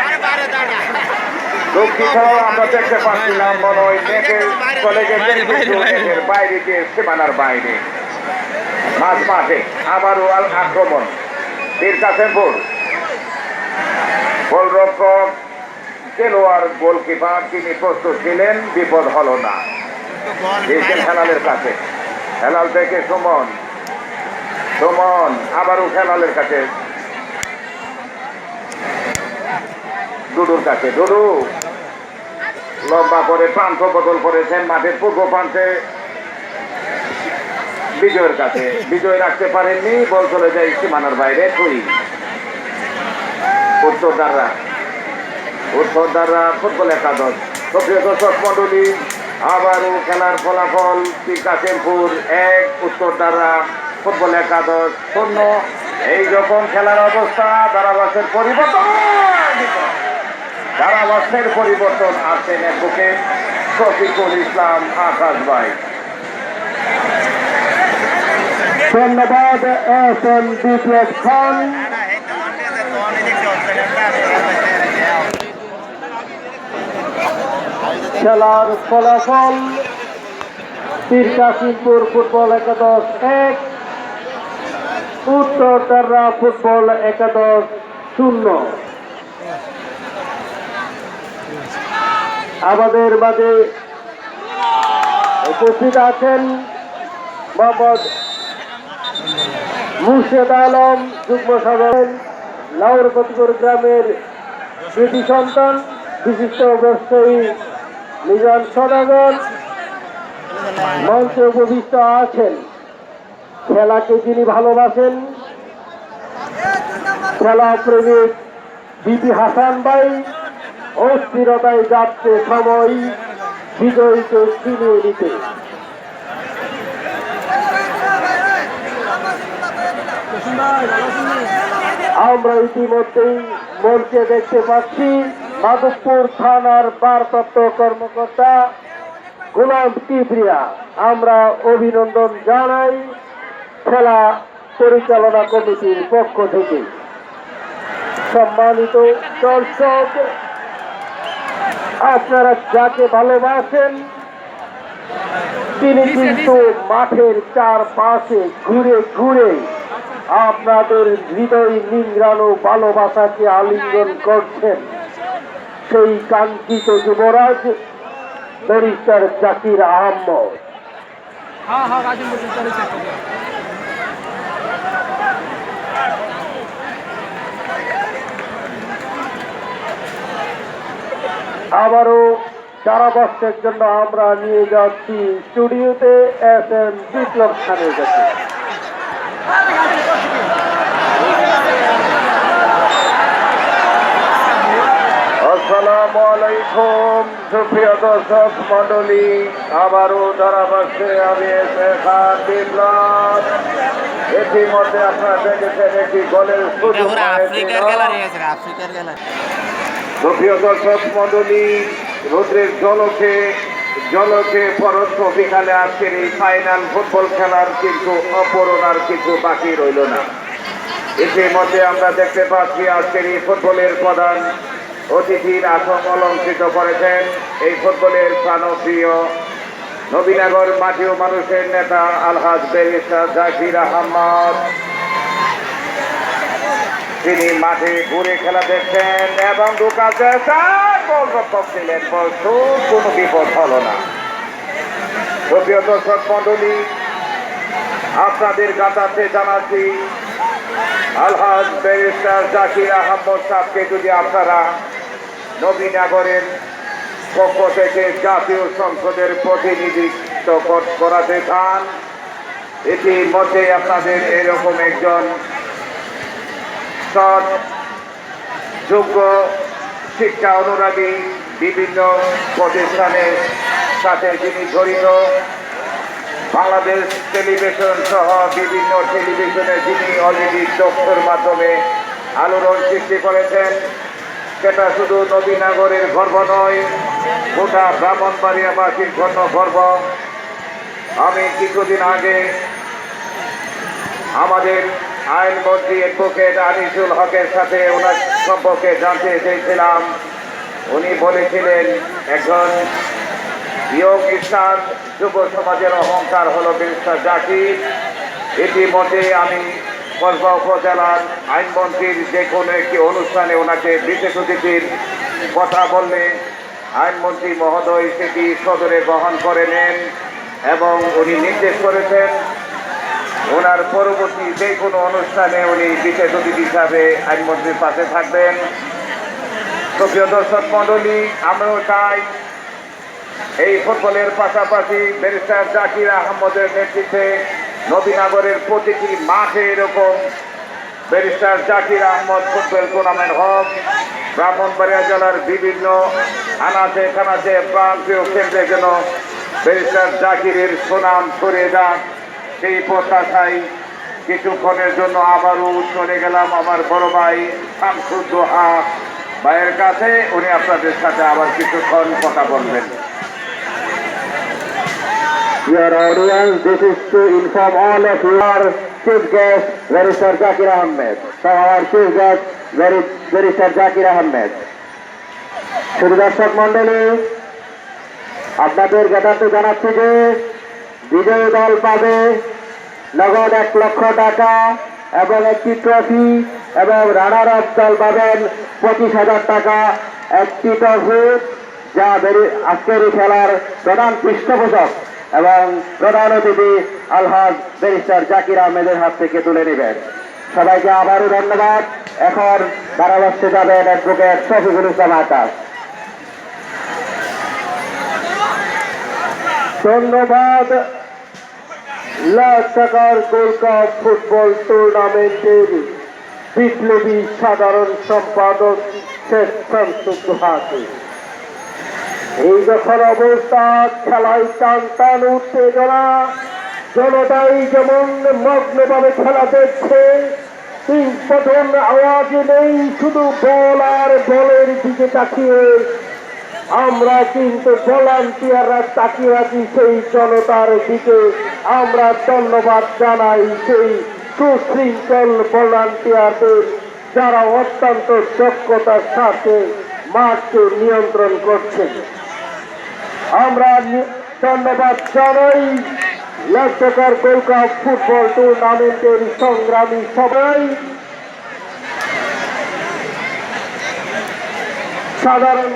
দুঃখিত, আমরা দেখতে পাচ্ছিলাম মনে হয় নেটের চলে গেছে, নেটের বাইরে দিয়ে সীমানার বাইরে। মাঠে আবারও আক্রমণ কাশিমপুর, গোলরক্ষক খেলোয়াড় গোলকিপার তিনি প্রস্তুত ছিলেন, বিপদ হলো না। হেলালের কাছে, হেলাল থেকে সুমন আবারও হেলালের কাছে, ডুডুর কাছে। ডুডু লম্বা করে প্রান্ত বদল করেছেন মাঠের পূর্ব প্রান্তে বিজয়ের কাছে, বিজয় রাখতে পারেননি, বল চলে যায় সীমানার বাইরে। উত্তর দ্বারা ফুটবল একাদশ। সক্রিয় দর্শক মন্ডলী, আবারও খেলার ফলাফল কাশিমপুর 1, উত্তরদারা ফুটবল একাদশ 0। এই যখন খেলার অবস্থা ধারাভাষ্যের পরিবর্তন আসছেন বুকে শফিকুল ইসলাম আকাশ ভাই। ধন্যবাদ এস এম বিপ্লব খান। খেলার ফলাফল কাশিমপুর ফুটবল একাদশ 1, উত্তরদারা ফুটবল একাদশ 0। আমাদের মাঝে উপস্থিত আছেন মোহাম্মদ মুর্শেদ আলম, যুগ্ম সাধারণ, লাউরপতিপুর গ্রামের কৃতি সন্তান, বিশিষ্ট ব্যবসায়ী মিজান সদাগর মঞ্চে উপবিষ্ট আছেন। খেলাকে যিনি ভালোবাসেন, খেলা প্রেমিক বিপি হাসান ভাই, অস্থিরতায় যাচ্ছে সময় বিজয়ীকে ছিনিয়ে নিতে। আমরা ইতিমধ্যেই মঞ্চে দেখতে পাচ্ছি মাধবপুর থানার ভারপ্রাপ্ত কর্মকর্তা গোলাম কিবরিয়া। আমরা অভিনন্দন জানাই খেলা পরিচালনা কমিটির পক্ষ থেকে। সম্মানিত দর্শক, আপনারা যাকে ভালোবাসেন তিনি কিন্তু মাঠের চারপাশে ঘুরে ঘুরে আপনাদের হৃদয় নিংড়ানো ভালোবাসাকে আলিঙ্গন করছেন। সেই কাঙ্ক্ষিত যুবরাজ ব্যারিস্টার জাকির আহমদ। আবারও ধারাভাষ্যের জন্য আমরা নিয়ে যাচ্ছি স্টুডিওতে এস এম বিপ্লব খানের কাছে। আসসালামু আলাইকুম সুপ্রিয় দর্শক মন্ডলী, আবারও ধারাভাষ্যে আমি এসে খান বিপ্লব। ইতিমধ্যে আপনারা দেখেছেন একটি গোলের সুযোগ। সুপ্রিয় দর্শক মন্ডলী, রৌদ্রের জলকে পরন্ত বিকালে আজকের এই ফাইনাল ফুটবল খেলার কিন্তু অপরণার কিছু বাকি রইল না। ইতিমধ্যে আমরা দেখতে পাচ্ছি আজকের এই ফুটবলের প্রধান অতিথির আসন অলঙ্কৃত করেছেন এই ফুটবলের প্রাণপ্রিয় নবীনগর মাটি ও মানুষের নেতা আলহাজ ব্যারিস্টার জাকির আহমদ। তিনি মাঠে ঘুরে খেলা দেখছেন এবং ঢুকাতে ছিলেন, কোনো বিপদ হলো না। সুপ্রিয় দর্শক মন্ডলী, আপনাদের কাছে জানাচ্ছি আলহাজ ব্যারিস্টার জাকির আহমদ সাহেবকে যদি আপনারা নবীনগরের পক্ষ থেকে জাতীয় সংসদের প্রতিনিধিত্ব করাতে চান, ইতিমধ্যে আপনাদের এরকম একজন সৎ যোগ্য শিক্ষা অনুরাগী, বিভিন্ন প্রতিষ্ঠানের সাথে যিনি জড়িত, বাংলাদেশ টেলিভিশন সহ বিভিন্ন টেলিভিশনে যিনি অলরেডি তথ্যের মাধ্যমে আলোড়ন সৃষ্টি করেছেন, সেটা শুধু নবীনগরের গর্ব নয়, গোটা ব্রাহ্মণবাড়িয়াবাসীর জন্য গর্ব। আমি কিছুদিন আগে আমাদের আইনমন্ত্রী অ্যাডভোকেট আনিসুল হকের সাথে ওনার সম্পর্কে জানতে চেয়েছিলাম। উনি বলেছিলেন একজন ইয়ং স্টার, যুব সমাজের অহংকার হলো ব্যারিস্টার জাকির। ইতিমধ্যে আমি কসবা উপজেলার আইনমন্ত্রীর যে কোনো একটি অনুষ্ঠানে ওনাকে বিশেষ অতিথির কথা বললে আইনমন্ত্রী মহোদয় সেটি সদরে গ্রহণ করে নেন এবং উনি নির্দেশ করেছেন ওনার পরবর্তী যে কোনো অনুষ্ঠানে উনি বিশেষ অতিথি হিসাবে আইনমন্ত্রীর পাশে থাকবেন। সুপ্রিয় দর্শক মন্ডলী, আমরাও চাই এই ফুটবলের পাশাপাশি ব্যারিস্টার জাকির আহমদের নেতৃত্বে নবীনগরের প্রতিটি মাঠে এরকম barrister Zakir Ahmed football tournament হোক। ব্রাহ্মণবাড়িয়া জেলার বিভিন্ন আনাচে কানাচে প্রান্তীয় কেন্দ্রে যেন ব্যারিস্টার জাকিরের সুনাম ছড়িয়ে যাক সেই প্রত্যাশায় কিছুক্ষণের জন্য আবারও চলে গেলাম আমার বড় ভাই শামসুদ্দোহা ভাইয়ের কাছে। উনি আপনাদের সাথে আবার কিছুক্ষণ কথা বলবেন। Your audience, this is to inform all of your chief guest, Barrister Zakir Ahmed. So our chief guest, Barrister Zakir Ahmed. শুধু দর্শক মন্ডলী, আপনাদের জ্ঞাতার্থে জানাচ্ছি যে বিজয়ী দল পাবে নগদ 1 লক্ষ টাকা এবং একটি ট্রফি এবং রানার আপ দল পাবেন 25,000 টাকা একটি ট্রফি, যা আজকের এই খেলার প্রধান পৃষ্ঠপোষক এবং প্রধান অতিথি আলহাজ ব্যারিস্টার জাকির আহমেদের হাত থেকে তুলে নেবেন। সবাইকে আবারও ধন্যবাদ। এখন ধারাভাষ্যে যাবেন অ্যাডভোকেট শফিকুল ইসলাম আকাশ। ধন্যবাদ। লাখ টাকার গোল্ড কাপ ফুটবল টুর্নামেন্টের বিপ্লবী সাধারণ সম্পাদক শেখ শামসুদ্দোহাকে এই যখন অবস্থা, খেলায় টান টান উত্তেজনা, জনতাই যেমন মগ্নভাবে খেলা দেখছে, প্রথম আওয়াজ নেই, শুধু বল আর বলের দিকে তাকিয়ে আমরা কিন্তু ভলান্টিয়াররা তাকিয়ে আছি সেই জনতার দিকে। আমরা ধন্যবাদ জানাই সেই সুশৃঙ্খল ভলান্টিয়ারদের, যারা অত্যন্ত দক্ষতার সাথে মাঠকে নিয়ন্ত্রণ করছেন। আমরা ধন্যবাদ জানাই লাখ টাকার গোল্ড কাপ ফুটবল টুর্নামেন্টের সংগ্রামী সবাই, সাধারণ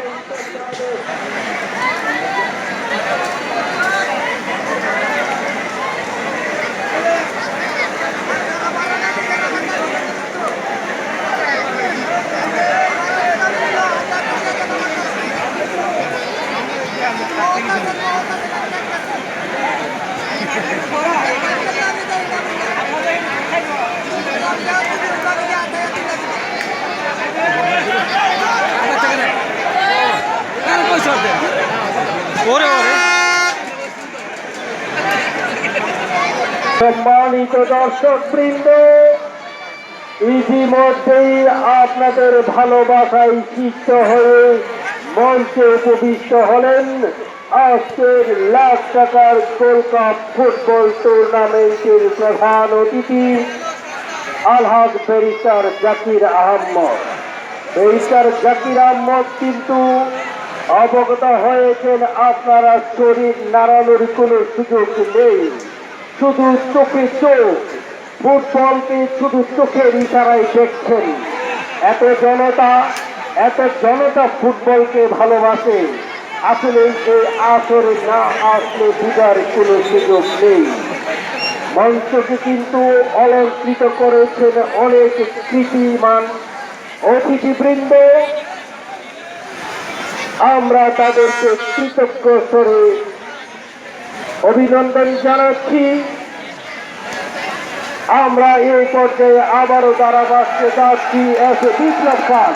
সম্মানিত দর্শক বৃন্দ, ইতিমধ্যেই আপনাদের ভালোবাসায় সিক্ত হয়ে মঞ্চে উপবিষ্ট হলেন আজকের লাখ টাকার গোল্ড কাপ ফুটবল টুর্নামেন্টের প্রধান অতিথি আলহাজ ব্যারিস্টার জাকির আহমদ। ব্যারিস্টার জাকির আহমদ কিন্তু অবগত হয়েছেন আপনারা শরীর নাড়ানোর কোনো সুযোগ নেই, শুধু চোখে চোখ, ফুটবলকে শুধু চোখের ইশারায় দেখছেন। এত জনতা ফুটবলকে ভালোবাসে, আসলে এই আসরে না আসলে বুঝার কোনো সুযোগ নেই। মঞ্চকে কিন্তু অলঙ্কৃত করেছেন অনেক কৃতিমান অতিথিবৃন্দ। আমরা তাদেরকে কৃতজ্ঞ স্বরে অভিনন্দন জানাচ্ছি। আমরা এই পর্যায়ে আবারও ধারাভাষ্যে যাচ্ছি বিপ্লব খান।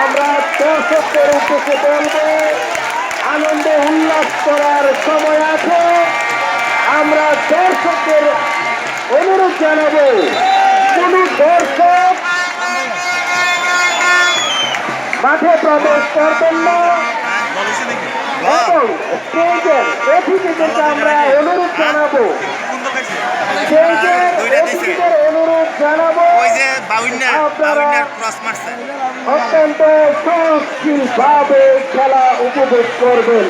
আমরা দর্শকদের উদ্দেশ্যে বলবো, আনন্দে উল্লাস করার সময় আছে। আমরা দর্শকদের অনুরোধ জানাবো, কোন দর্শক মাঠে প্রবেশ করবেন না এবং স্টেজের অতিথিদেরকে আমরা অনুরোধ জানাবো, স্টেজের অতিথিদের অনুরোধ জানাবো আপনারা অত্যন্ত সহনশীল ভাবে খেলা উপভোগ করবেন।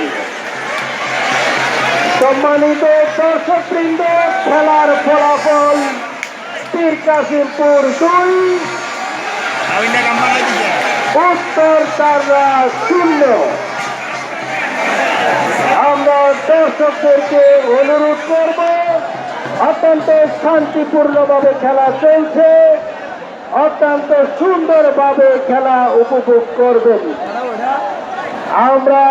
সম্মানিত দর্শকবৃন্দ, খেলার ফলাফল পীর কাসিমপুর 2, উত্তর তারা 0। আমরা দর্শকদেরকে অনুরোধ করব, অত্যন্ত শান্তিপূর্ণভাবে খেলা চলছে, অত্যন্ত সুন্দরভাবে খেলা উপভোগ করবেন। আমরা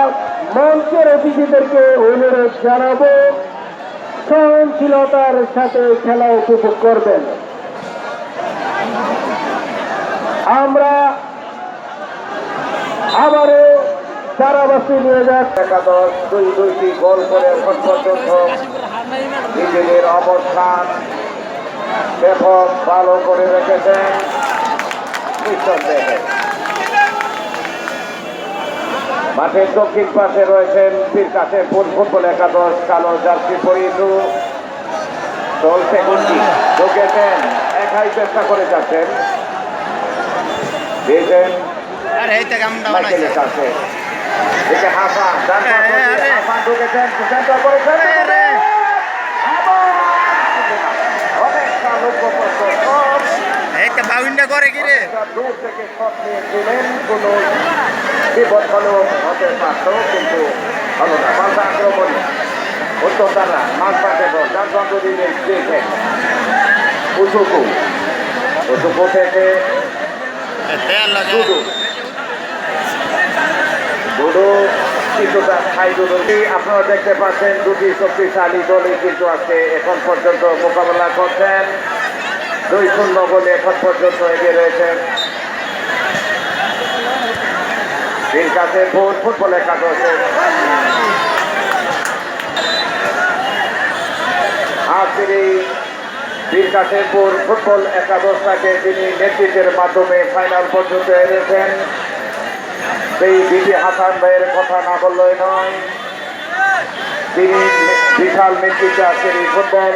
মঞ্চের অতিথিদেরকে অনুরোধ জানাবো, সহনশীলতার সাথে খেলা উপভোগ করবেন। আমরা আবারও ধারাবাসী নিয়ে যাক। একাদশ দুইটি গোল করে এখন পর্যন্ত নিজেদের অবস্থান ব্যাপক ভালো করে রেখেছেন নিঃসন্দেহে। মাঠের দক্ষিণ পাশে রয়েছেন পীরকাশেমপুর ফুটবল একাদশ, কালো জার্সি পরিহিত চলছে গুটি ঢুকেছেন, একাই চেষ্টা করে যাচ্ছেন, দিয়েছেন আরে এই তো কেমনটা মাইকেলের বানাইছে কাছে। এদিকে হাসান, ডান পাশ দিয়ে হাসান ঢুকেছেন, সেন্টার করেছেন, আবার অনেকটা লক্ষ্যপ্রস্ত শট। এই তো বাউন্ডা করে কি রে দূর থেকে শট নিয়েছিলেন, কোনো বিপদ হলেও হতে পারত, কিন্তু হলো না। পাল্টা আক্রমণ উত্তর দ্বারা মাঝ পাশে ডান প্রান্ত দিয়ে দিয়েছেন উসুকু থেকে তেল লাগে দুদু দুদু কিছুটা খাই দুদু। আপনারা দেখতে পাচ্ছেন দুটি শক্তিশালী দলই কিন্তু আজকে এখন পর্যন্ত মোকাবেলা করছেন। 2-0 বলে এখন পর্যন্ত এগিয়ে রয়েছেন পীরকাশেমপুর ফুটবল একাদশের। আজকের এই পীরকাশেমপুর ফুটবল একাদশটাকে তিনি নেতৃত্বের মাধ্যমে ফাইনাল পর্যন্ত এনেছেন। সেই বিপি হাসান ভাইয়ের কথা না বললেই নয়, তিনি বিশাল নেতৃত্বে আজকের এই ফুটবল।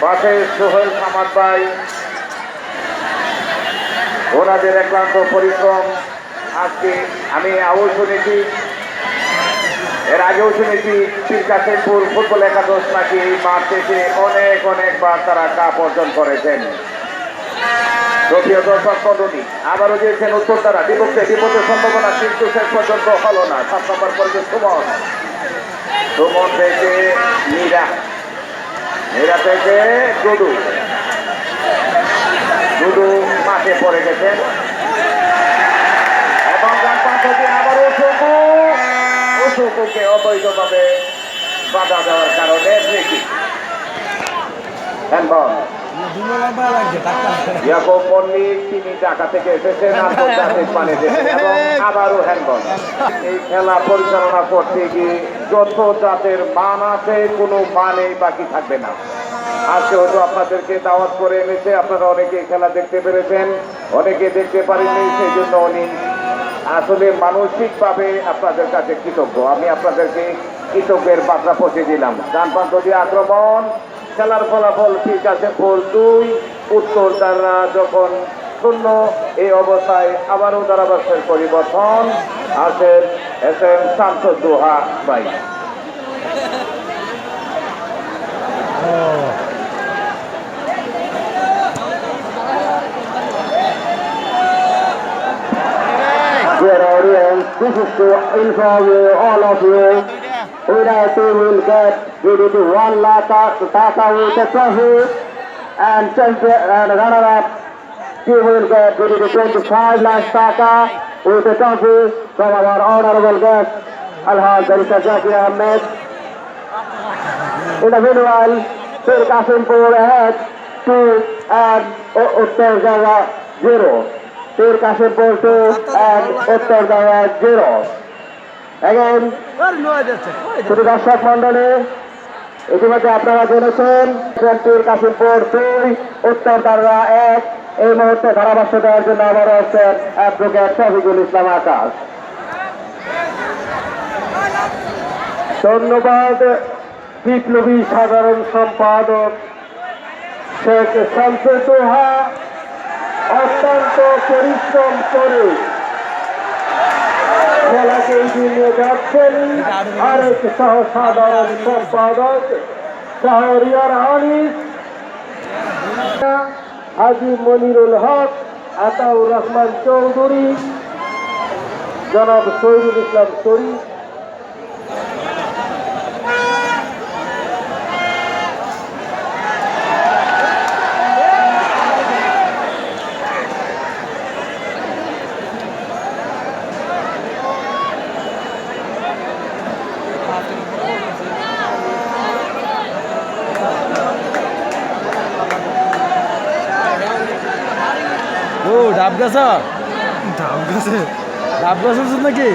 পাশে সোহেল সামাদ ভাই, ওনাদের একান্ত পরিশ্রম। আজকে আমি আরও শুনেছি, এর আগেও শুনেছি পীরকাশেমপুর ফুটবল একাদশ নাকি মাঠ থেকে অনেকবার তারা কাপ অর্জন করেছেন। প্রিয় দর্শক মণ্ডলী, আবারও দিয়েছেন উত্তর দ্বারা বিপদের সম্ভাবনা, কিন্তু শেষ পর্যন্ত হলো না। 7 নম্বর পর্যন্ত সুমন থেকে মীরা থেকে দুদু মাঠে পড়ে গেছেন এবং ডান প্রান্ত দিয়ে আবার অসুকুকে অবৈধভাবে বাধা দেওয়ার কারণে ইয়াকুব মল্লিক তিনি ঢাকা থেকে এসেছেন, আন্তর্জাতিক মানে এবং আবারও হ্যান্ডবল। এই খেলা পরিচালনা করতে গিয়ে যত জাতের মান আছে কোনো মানেই বাকি থাকবে না। আজকে হয়তো আপনাদেরকে দাওয়াত করে এনেছে, আপনারা অনেকে খেলা দেখতে পেরেছেন, অনেকে দেখতে পারেননি, সেই জন্য উনি আসলে মানসিকভাবে আপনাদের কাছে কৃতজ্ঞ। আমি আপনাদেরকে কৃতজ্ঞের বার্তা পৌঁছে দিলাম। ডান প্রান্ত দিয়ে আক্রমণ, খেলার ফলাফল পীরকাশেমপুর 2, উত্তর দ্বারা যখন 0, এই অবস্থায় আবারও ধারাভাষ্যের পরিবর্তন আছেন SM শামসুদ্দোহা ভাই। Dear audience, this is to inform you, all of you, winner team will get ready to 1 lakh Taka with a trophy, and runner-up team will get ready to 25 lakh Taka with a trophy from our honorable guest, Alhaj Barista Zakir Ahmed. In the meanwhile, Pীরকাশেমপুর ahead 2 and Uttar Java 0. Pীরকাশেমপুর 2 and Uttar Java 0. Again, শুধু দর্শক মন্ডলী, ইতিমধ্যে আপনারা জেনেছেন পীরকাশেমপুর 2, উত্তর দ্বারা 1। এই মুহূর্তে ধারাভাষ্য দেওয়ার জন্য আবার আসছেন অ্যাডভোকেট শফিকুল ইসলাম আকাশ। ধন্যবাদ বিপ্লবী সাধারণ সম্পাদক শেখ শামসুদ্দোহা, অত্যন্ত পরিশ্রম করে খেলাকে এগিয়ে নিয়ে যাচ্ছেন আরেক সহ সাধারণ সম্পাদক শাহরিয়ার আনিস, হাজী মনিরুল হক, আতাউর রহমান চৌধুরী, জনাব শহীদুল ইসলাম শরীফ। ডাব গাছ ডাব গাছ আছে নাকি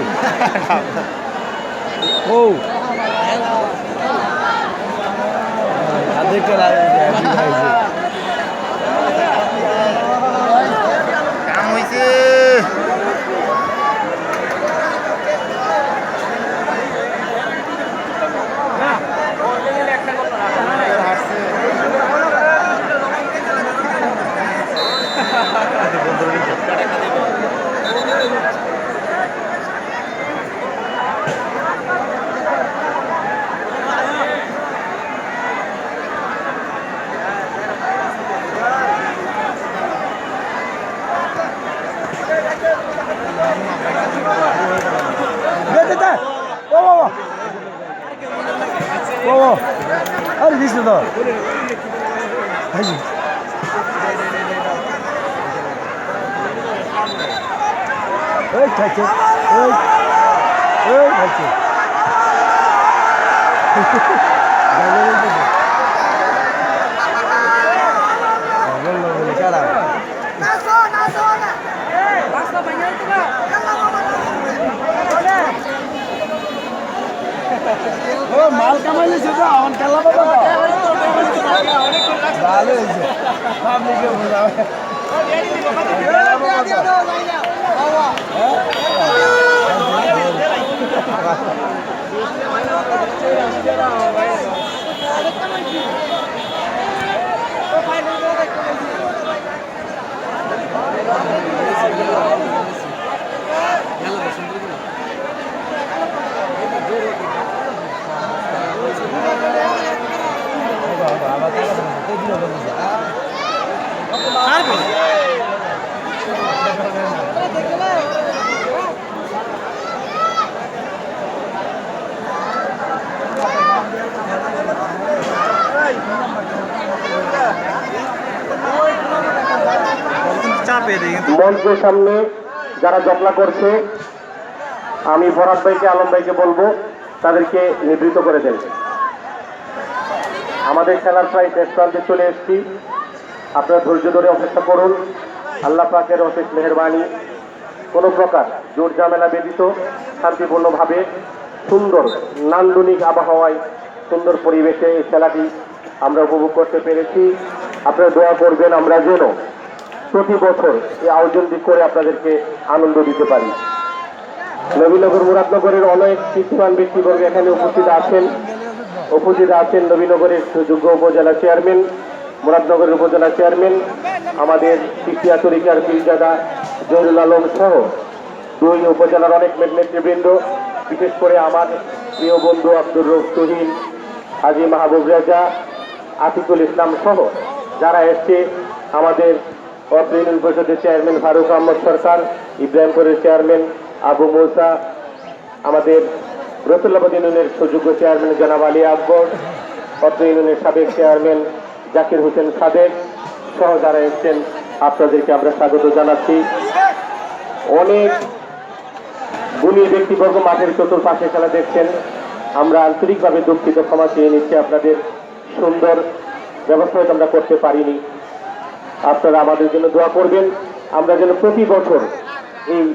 ও দেখে কাম হয়েছে আরে দিস তো ওই খাইছে ওই ওই খাইছে মাল কামাইলে সেটা আমার খেলা পাবো ভালো হয়েছে পাবলিকে বোঝাবে মঞ্চের সামনে যারা জটলা করছে আমি ভরাত ভাইকে আলম ভাইকে বলবো তাদেরকে নিবৃত্ত করে দেন। আমাদের খেলার প্রায় শেষ প্রান্তে চলে এসেছি, আপনারা ধৈর্য ধরে অপেক্ষা করুন। আল্লাহ পাকের অশেষ মেহেরবানি, কোনো প্রকার জোর ঝামেলা ব্যতীত শান্তিপূর্ণভাবে সুন্দর নান্দনিক আবহাওয়ায় সুন্দর পরিবেশে এই খেলাটি আমরা উপভোগ করতে পেরেছি। আপনারা দোয়া করবেন আমরা যেন প্রতি বছর এই আয়োজনটি করে আপনাদেরকে আনন্দ দিতে পারি। নবীনগর মুরাদনগরের অনেক কীর্তিমান ব্যক্তিবর্গ এখানে উপস্থিত আছেন নবীনগরের সুযোগ্য উপজেলা চেয়ারম্যান, মুরাদনগরের উপজেলা চেয়ারম্যান, আমাদের তৃতীয় তরিকার পীরজাদা জহিরুল আলম সহ দুই উপজেলার অনেক নেতৃবৃন্দ, বিশেষ করে আমার প্রিয় বন্ধু আব্দুর রউফ তুহিন, হাজী মাহবুব রাজা, আতিকুল ইসলাম সহ যারা এসছে, আমাদের অত্র ইউনিয়ন পরিষদের চেয়ারম্যান ফারুক আহমদ সরকার, ইব্রাহিমপুরের চেয়ারম্যান আবু মৌসা, আমাদের রসুল্লাবাদ ইউনিয়নের সুযোগ্য চেয়ারম্যান জনাব আলী আকবর, অত্র ইউনিয়নের সাবেক চেয়ারম্যান জাকির হোসেন সাদেক সহ যারা এসছেন আপনাদেরকে আমরা স্বাগত জানাচ্ছি। অনেক গুণী ব্যক্তিবর্গ মাঠের চতুর্পাশে খেলা দেখছেন, আমরা আন্তরিকভাবে দুঃখিত, ক্ষমা চেয়ে নিচ্ছি। আপনাদের সুন্দর ব্যবস্থা হয়তো আমরা করতে পারিনি, আপনারা আমাদের জন্য দোয়া করবেন, আমরা যেন প্রতি বছর এই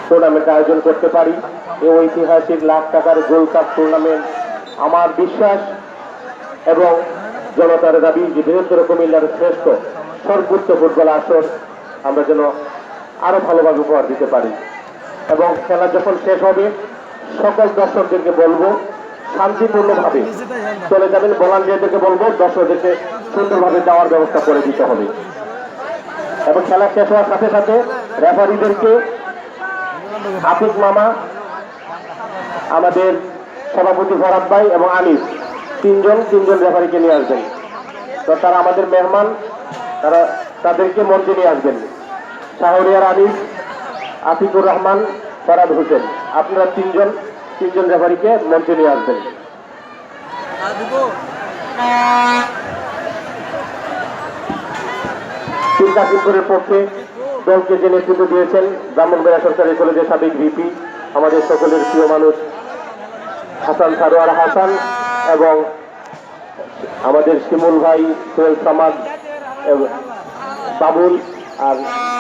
টুর্নামেন্ট আয়োজন করতে পারি। এই ঐতিহাসিক লাখ টাকার গোল্ড কাপ টুর্নামেন্ট আমার বিশ্বাস এবং জনতার দাবি যে বৃহত্তর কুমিল্লার শ্রেষ্ঠ সর্বোচ্চ ফুটবল আসর আমরা যেন আরো ভালোভাবে উপহার দিতে পারি। এবং খেলা যখন শেষ হবে সকল দর্শকদেরকে বলবো শান্তিপূর্ণভাবে চলে যাবেন, ভলান্টিয়ারদেরকে বলবো দর্শকদেরকে সুন্দরভাবে যাওয়ার ব্যবস্থা করে দিতে হবে। এবং খেলা শেষ হওয়ার সাথে সাথে রেফারিদেরকে আতিক মামা, আমাদের সভাপতি ভরাত ভাই এবং আনিস তিনজন রেফারিকে নিয়ে আসবেন। তো তারা আমাদের মেহমান, তাদেরকে মঞ্চে নিয়ে আসবেন। শাহরিয়ার আনিস, আতিকুর রহমান, ফরাদ হোসেন, আপনারা তিনজন রেফারিকে মঞ্চে নিয়ে আসবেন। পীর কাসিমপুরের পক্ষে দলকে যে নেতৃত্ব দিয়েছেন ব্রাহ্মণবাড়িয়া সরকারি কলেজের সাবেক ভিপি, আমাদের সকলের প্রিয় মানুষ হাসান সারোয়ার হাসান, এবং আমাদের শিমুল ভাই, সোহেল সামাদ, বাবুল, আর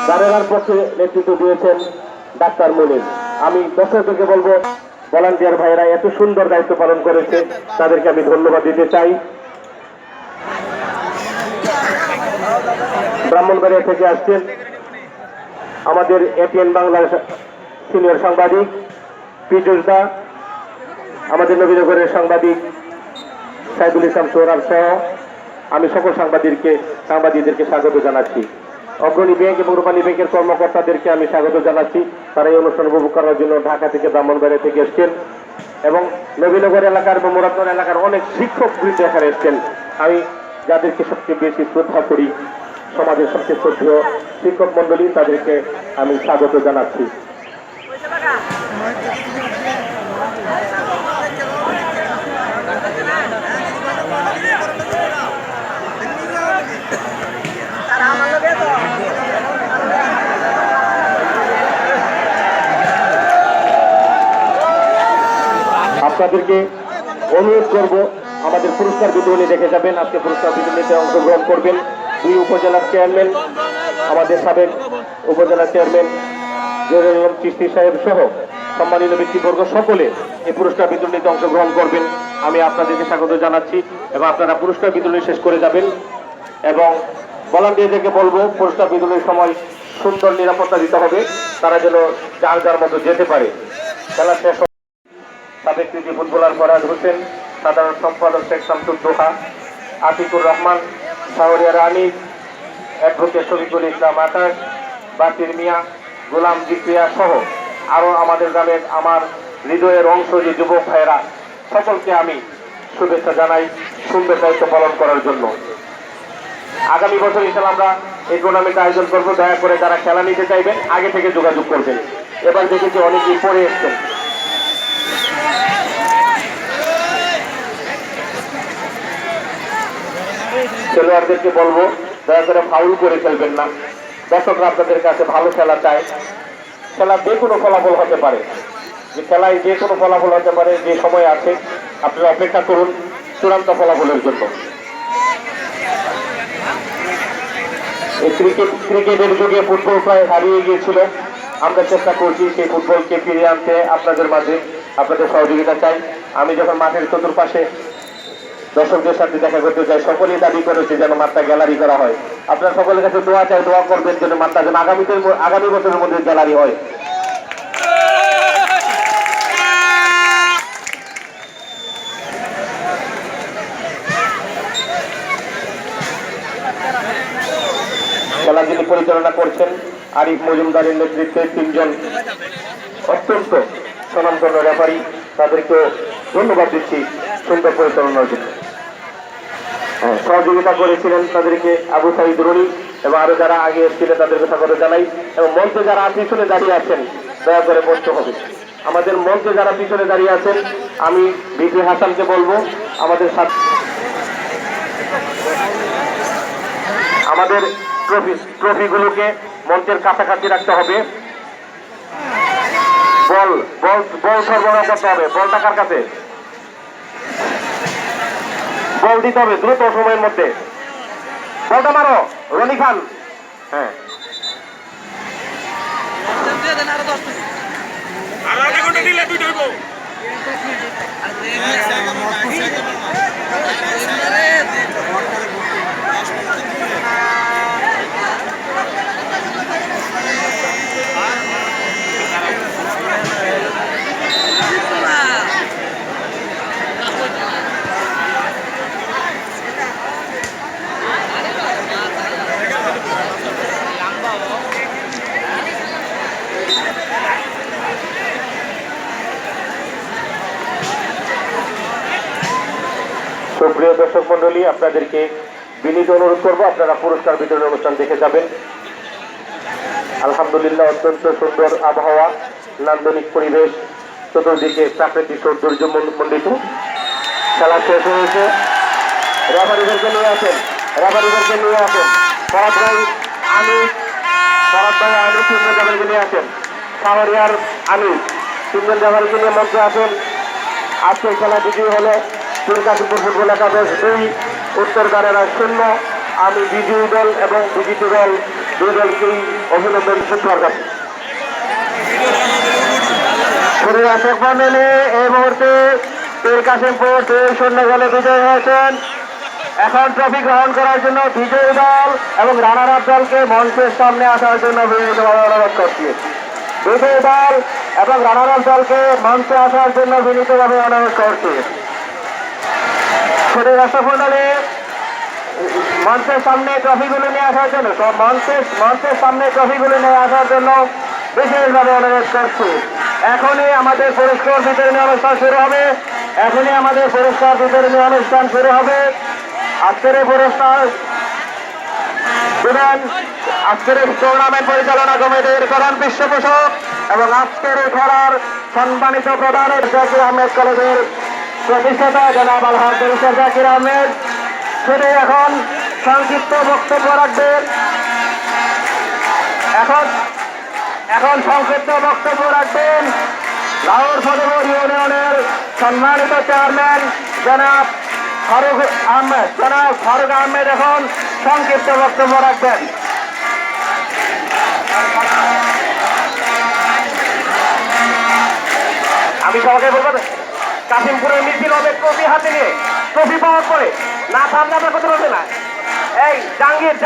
দাঁড়ানোর পক্ষে নেতৃত্ব দিয়েছেন ডাক্তার মুনির। আমি দর্শকদেরকে বলবো, ভলান্টিয়ার ভাইয়েরা এত সুন্দর দায়িত্ব পালন করেছে, তাদেরকে আমি ধন্যবাদ দিতে চাই। ব্রাহ্মণবাড়িয়া থেকে আসছেন আমাদের এটিএন বাংলার সিনিয়র সাংবাদিক পীযুষ দা, আমাদের নবীনগরের সাংবাদিক সাইদুল ইসলাম সোহরাব সহ আমি সকল সাংবাদিকদেরকে স্বাগত জানাচ্ছি। অগ্রণী ব্যাংক এবং রূপালী ব্যাংকের কর্মকর্তাদেরকে আমি স্বাগত জানাচ্ছি। তারা এই অনুষ্ঠান উপভোগ করার জন্য ঢাকা থেকে ব্রাহ্মণবাড়িয়া থেকে এসছেন এবং নবীনগর এলাকার এবং মুরাদনগর এলাকার অনেক শিক্ষক বৃন্দ এখানে এসছেন। আমি যাদেরকে সবচেয়ে বেশি শ্রদ্ধা করি, সমাজের সবচেয়ে শ্রদ্ধেয় শিক্ষক মন্ডলী, তাদেরকে আমি স্বাগত জানাচ্ছি। আপনাদেরকে অনুরোধ করব, আমাদের পুরস্কার বিতরণী দেখে যাবেন। আজকে পুরস্কার বিতরণীতে অংশগ্রহণ করবেন দুই উপজেলার চেয়ারম্যান, আমাদের সাবেক উপজেলার চেয়ারম্যান জহিরুল আলম চিশতি সাহেব সহ সম্মানিত ব্যক্তিবর্গ সকলে এই পুরস্কার বিতরণীতে অংশগ্রহণ করবেন। আমি আপনাদেরকে স্বাগত জানাচ্ছি এবং আপনারা পুরস্কার বিতরণী শেষ করে যাবেন। এবং ভলান্টিয়ারদেরকে বলবো, পুরস্কার বিতরণীর সময় সুন্দর নিরাপত্তা দিতে হবে, তারা যেন যার যার মতো যেতে পারে। খেলা শেষ সাবেক কৃতি ফুটবলার ফরাদ হোসেন, সাধারণ সম্পাদক শেখ শামসুদ্দোহা, আতিকুর রহমান, শাহরিয়ার আনিস, অ্যাডভোকেট শফিকুল ইসলাম আকাশ, বাকির মিয়া, গোলাম জিকিয়া সহ আরও আমাদের গ্রামের আমার হৃদয়ের অংশ যে যুবক ভাইয়েরা, সকলকে আমি শুভেচ্ছা জানাই সুন্দর দায়িত্ব পালন করার জন্য। আগামী বছর ইনশাআল্লাহ আমরা এই টুর্নামেন্ট আয়োজন করবো। দয়া করে যারা খেলা নিতে চাইবেন আগে থেকে যোগাযোগ করবেন। এবার দেখেছি অনেকেই পড়ে এসছেন। খেলোয়াড়দেরকে বলবো, দয়া করে ফাউল করে খেলবেন না। দর্শকরা আপনাদের কাছে ভালো খেলা চায়। খেলা যে কোনো ফলাফল হতে পারে, যে খেলায় যে কোনো ফলাফল হতে পারে। যে সময় আছে আপনারা অপেক্ষা করুন চূড়ান্ত ফলাফলের জন্য। এই ক্রিকেটের যুগে ফুটবল প্রায় হারিয়ে গিয়েছিল। আমরা চেষ্টা করছি সেই ফুটবলকে ফিরিয়ে আনতে। আপনাদের মাঝে আপনাদের সহযোগিতা চাই। আমি যখন মাঠের চতুর্পাশে দর্শকদের সাথে দেখা করতে চাই, সকলেই দাবি করেছে যেন মাঠটা গ্যালারি করা হয়। আপনারা সকলের কাছে দোয়া চাই, দোয়া করবেন যেন মাঠটা যেন আগামী বছরের মধ্যে গ্যালারি হয়। খেলা যিনি পরিচালনা করছেন আরিফ মজুমদারের নেতৃত্বে 3 জন অত্যন্ত স্বনামধন্য রেফারি, তাদেরকেও ধন্যবাদ দিচ্ছি সুন্দর পরিচালনার জন্য। সহযোগিতা করেছিলেন তাদেরকে আবু সাইদ রনি এবং আরো যারা আগে এসেছিলেন তাদেরকে স্বাগত জানাই। এবং মঞ্চে যারা পিছনে দাঁড়িয়ে আছেন দয়া করে বসতে হবে। আমাদের মঞ্চে যারা পিছনে দাঁড়িয়ে আছেন আমি ভিপি হাসানকে বলবো আমাদের সাথে আমাদের ট্রফিগুলোকে মঞ্চের কাছাকাছি রাখতে হবে। বল বল বল সরবরাহ করতে হবে। বলটা কার কাছে? বল দিতে হবে দ্রুত সময়ের মধ্যে। বলটা মারো রনি খান। হ্যাঁ, সুপ্রিয় দর্শক মন্ডলী, আপনাদেরকে বিনীত অনুরোধ করবো আপনারা পুরস্কার বিতরণ অনুষ্ঠান দেখে যাবেন। আলহামদুলিল্লাহ, অত্যন্ত সুন্দর আবহাওয়া, নান্দনিক পরিবেশ, চতুর্দিকে প্রাকৃতিক সৌন্দর্য মণ্ডিত। খেলা শেষ হয়েছে। রেফারিদেরকে নিয়ে আসেন, রেফারিদেরকে নিয়ে আসেন। ফরাদ ভাই আনিস, তিনজন রেফারিকে নিয়ে আসেন। শাহরিয়ার আনিস তিনজন রেফারিকে নিয়ে মঞ্চে আসেন। আজকের খেলা বিজয়ী হলো দুর্গাপুর ফুটবল একাদশ 2, উত্তরদারেরা 0। আমি বিজয়ী দল এবং বিজিত দল দুই দলকেই অভিনন্দন সূত্রের কাছে। শুধু দর্শক মন্ডলী এই মুহূর্তে পীর কাশিমপুর 2-0 গোলে বিজয় হয়েছেন। এখন ট্রফি গ্রহণ করার জন্য বিজয়ী দল এবং রানার আপ দলকে মঞ্চের সামনে আসার জন্য বিনীতভাবে অনুরোধ করছি। বিজয়ী দল এবং রানার আপ দলকে মঞ্চে আসার জন্য বিনীতভাবে অনুরোধ করছি। শুধু দর্শক মন্ডলী মঞ্চের সামনে ট্রফিগুলো নিয়ে আসার জন্য মঞ্চের সামনে ট্রফিগুলো নিয়ে আসার জন্য বিশেষভাবে অনুরোধ করছি। এখনই আমাদের পুরস্কার বিতরণী অনুষ্ঠান শুরু হবে। আজকের এই পুরস্কার দিবেন আজকের এই টুর্নামেন্ট পরিচালনা কমিটির প্রধান পৃষ্ঠপোষক এবং আজকের এই খেলার সম্মানিত প্রধান জাকির আহমেদ কলেজের প্রতিষ্ঠাতা জনাব আলহাজ ব্যারিস্টার জাকির আহমেদ। শুধু এখন সংক্ষিপ্ত বক্তব্য রাখবেন। এখন সংক্ষিপ্ত বক্তব্য রাখবেন লাহোর ফতেপুর ইউনিয়নের সম্মানিত চেয়ারম্যান জনাব ফারুক আহমেদ এখন সংক্ষিপ্ত বক্তব্য রাখবেন। আমি সবাইকে বলবো কাশিমপুরের মিছিল হবে ট্রফি হাতে নিয়ে, ট্রফি পাওয়ার পরে না থামলে আপনার করতে পারবে না। এই জাহাঙ্গীর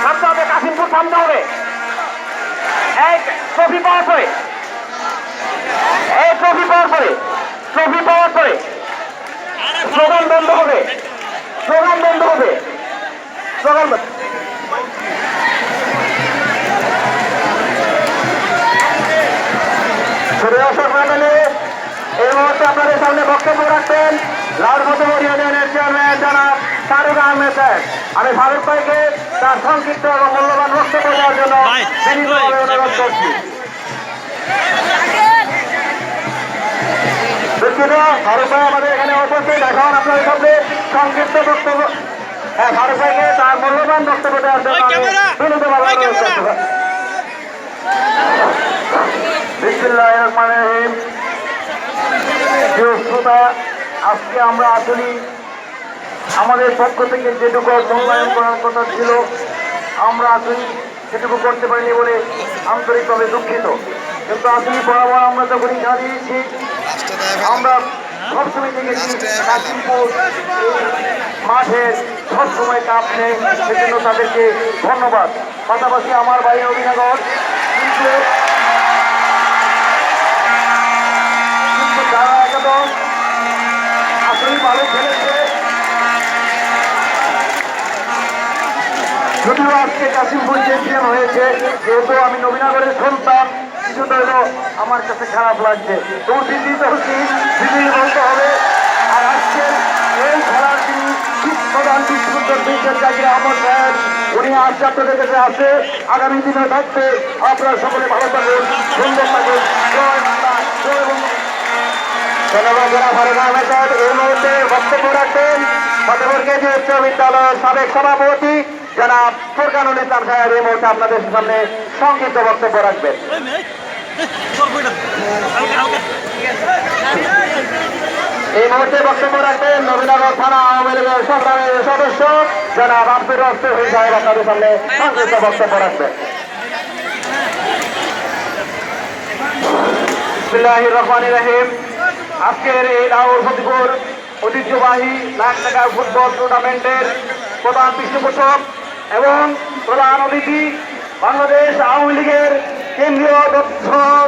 থামতে হবে, কাশিমপুর থামতে হবে। এই ট্রফি পাওয়ার পরে স্লোগান বন্ধ হবে। দর্শক মণ্ডলী এই মুহূর্তে আপনাদের সামনে বক্তব্য রাখবেন লাহোর ফতেপুর ইউনিয়নের চেয়ারম্যান জনাব ফারুক আহমেদ সাহেব। আমি ফারুক ভাইকে তার সংক্ষিপ্ত এবং মূল্যবান বক্তব্য দেওয়ার জন্য বিনীতভাবে অনুরোধ করছি। দুঃখিত, ফারুক ভাই আমাদের এখানে উপস্থিত। এখন আপনাদের সামনে সংক্ষিপ্ত বক্তব্য ফারুক ভাইকে তার মূল্যবান বক্তব্য দেওয়ার জন্য বিনীতভাবে অনুরোধ করছি। বিসমিল্লাহির রহমানির রহিম। শ্রোতা, আজকে আমরা আসলে আমাদের পক্ষ থেকে যেটুকু মূল্যায়ন করার কথা ছিল আমরা আসলে সেটুকু করতে পারিনি বলে আন্তরিকভাবে দুঃখিত। কিন্তু আসলে বরাবর আমরা যখনই দাঁড়িয়েছি আমরা সবসময় দেখেছি কাশিমপুর মাঠের সবসময় কাপ নেই, সেজন্য তাদেরকে ধন্যবাদ। পাশাপাশি আমার ভাই অভিনগর কিন্তু যারা একাদশ আসলে ভালো খেলেছে, যদিও আজকে কাশিমপুর চ্যাম্পিয়ন হয়েছে, যেহেতু আমি নবীনগরের সন্তান কিছুটা হলেও আমার কাছে খারাপ লাগছে। তো দিল্লিতে হচ্ছে দিল্লি বলতে হবে। আর আজকে এই খেলার যিনি প্রধান বিশ্ববিদ্যালয় ব্যারিস্টার জাকির আহমেদ সাহেব, উনি আজকে আপনাদের কাছে আসে, আগামী দিনে থাকবে। আপনারা সকলে ভালো থাকুন, সুন্দর থাকুন। ধন্যবাদ জনাব ফারুক আহমেদ সাহেব। এই মুহূর্তে বক্তব্য রাখবেন ফতেপুর কেজি উচ্চ বিদ্যালয়ের সাবেক সভাপতি জনাব ফুরকানুল ইসলাম সাহেব। এই মুহূর্তে আপনাদের সামনে সংক্ষিপ্ত বক্তব্য রাখবেন। এই মুহূর্তে বক্তব্য রাখবেন নবীনগর থানা আওয়ামী লীগের সংগ্রামী সদস্য জনাব আব্দুর রহমান সাহেব। আপনাদের সামনে সংক্ষিপ্ত বক্তব্য রাখবেন। বিসমিল্লাহির রহমানির রহিম। আজকের এই লাহোর ফতেপুর ঐতিহ্যবাহী লাখ টাকার ফুটবল টুর্নামেন্টের প্রধান পৃষ্ঠপোষক এবং প্রধান অতিথি বাংলাদেশ আওয়ামী লীগের কেন্দ্রীয়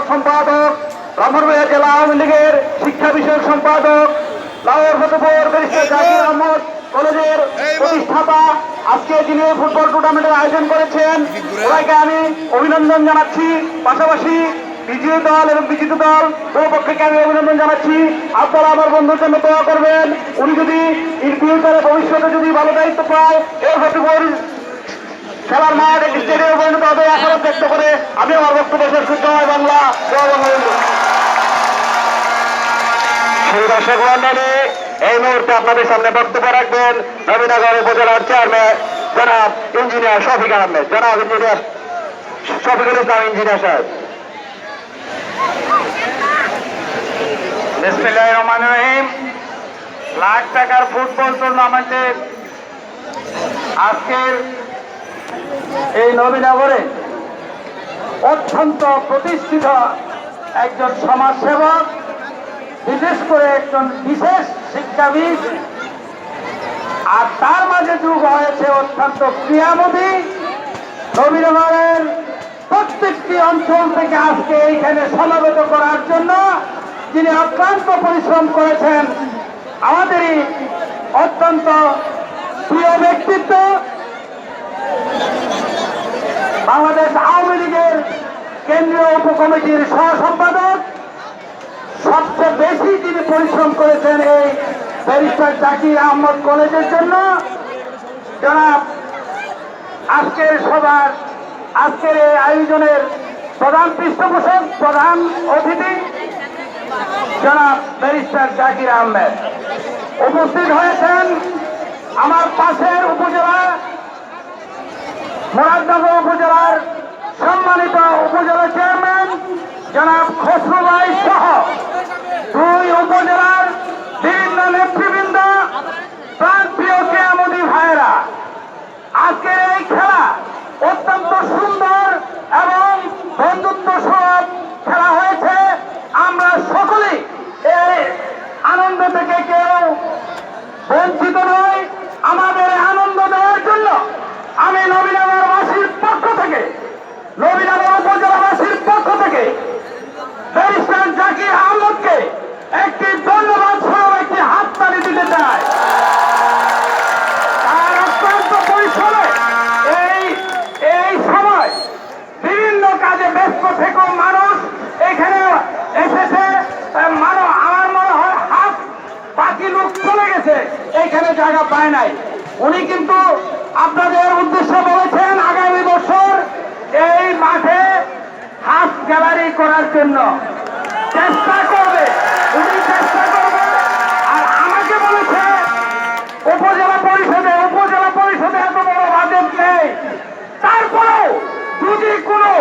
সম্পাদক, ব্রাহ্মণবাড়িয়া জেলা আওয়ামী লীগের শিক্ষা বিষয়ক সম্পাদক, লাহোর ফতেপুর ব্যারিস্টার জাকির আহমেদ কলেজের প্রতিষ্ঠাতা, আজকে যিনি ফুটবল টুর্নামেন্টের আয়োজন করেছেন, ওনাকে আমি অভিনন্দন জানাচ্ছি। পাশাপাশি বিজয়ী দল এবং বিজিত দল দুই পক্ষকে আমি অভিনন্দন জানাচ্ছি। আপনারা আমার বন্ধুর জন্য দোয়া করবেন। উনি যদি ইন ফিউচারে ভবিষ্যতে যদি ভালো দায়িত্ব পায়, এই ফতেপুর খেলার মাঠ একটি স্টেডিয়ামে পরিণত হবে আশাবাদ ব্যক্ত করে আমি আমার বক্তব্য শেষ করতে হয়। বাংলা জয় বঙ্গবন্ধু। দর্শক মন্ডলী, এই মুহূর্তে আপনাদের সামনে বক্তব্য রাখবেন নবীনগর উপজেলার চেয়ারম্যান জনাব ইঞ্জিনিয়ার শফিক আহমেদ। জনাব ইঞ্জিনিয়ার শফিকুল ইসলাম ইঞ্জিনিয়ার সাহেব। বিসমিল্লাহির রহমানির রহিম। লাখ টাকার ফুটবল টুর্নামেন্টের আজকের এই নবীনগরে অত্যন্ত প্রতিষ্ঠিত একজন সমাজসেবক, বিশেষ করে একজন বিশেষ শিক্ষাবিদ, আর তার মাঝে যুগ হয়েছে অত্যন্ত ক্রিয়ামোদী। নবীনগরের প্রত্যেকটি অঞ্চল থেকে আজকে এইখানে সমাবেত করার জন্য যিনি অক্লান্ত পরিশ্রম করেছেন, আমাদেরই অত্যন্ত প্রিয় ব্যক্তিত্ব, বাংলাদেশ আওয়ামী লীগের কেন্দ্রীয় উপকমিটির সহ সম্পাদক, সবচেয়ে বেশি যিনি পরিশ্রম করেছেন এই ব্যারিস্টার জাকির আহমদ কলেজের জন্য, জনাব আজকের সভার আজকের এই আয়োজনের প্রধান পৃষ্ঠপোষক, প্রধান অতিথি জনাব ব্যারিস্টার জাকির আহমেদ উপস্থিত হয়েছেন। আমার পাশের উপজেলা মুরাদনগর উপজেলার সম্মানিত উপজেলা চেয়ারম্যান জনাব খসরু ভাই সহ দুই উপজেলার বিভিন্ন নেতৃবৃন্দ, প্রান্তীয় ক্রীড়ামোদী ভাইয়েরা। আজকের এই খেলা অত্যন্ত সুন্দর এবং বন্ধুত্ব সুলভ খেলা হয়েছে। আমরা সকলেই এই আনন্দ থেকে কেউ বঞ্চিত নই। আমাদের এই আনন্দ দেওয়ার জন্য আমি নবীনগরবাসীর পক্ষ থেকে, নবীনগর উপজেলাবাসীর পক্ষ থেকে ব্যারিস্টার জাকির আহমদকে একটি ধন্যবাদ সহ একটি হাততালি দিতে চাই। তার অত্যন্ত পরিশ্রমে এই সময় বিভিন্ন কাজে ব্যস্ত থেকেও মানুষ এখানে এসেছে। আমার মনে হয় হাত বাকি লোক চলে গেছে, এইখানে জায়গা পায় নাই। উনি কিন্তু আপনাদের উদ্দেশ্যে বলেছেন আগামী বছর এই মাঠে হাফ গ্যালারি করার জন্য চেষ্টা করবে, উনি চেষ্টা করবে। আর আমাকে বলেছে উপজেলা পরিষদে এত বড় বাজেট নেই, তারপরেও যদি কোনো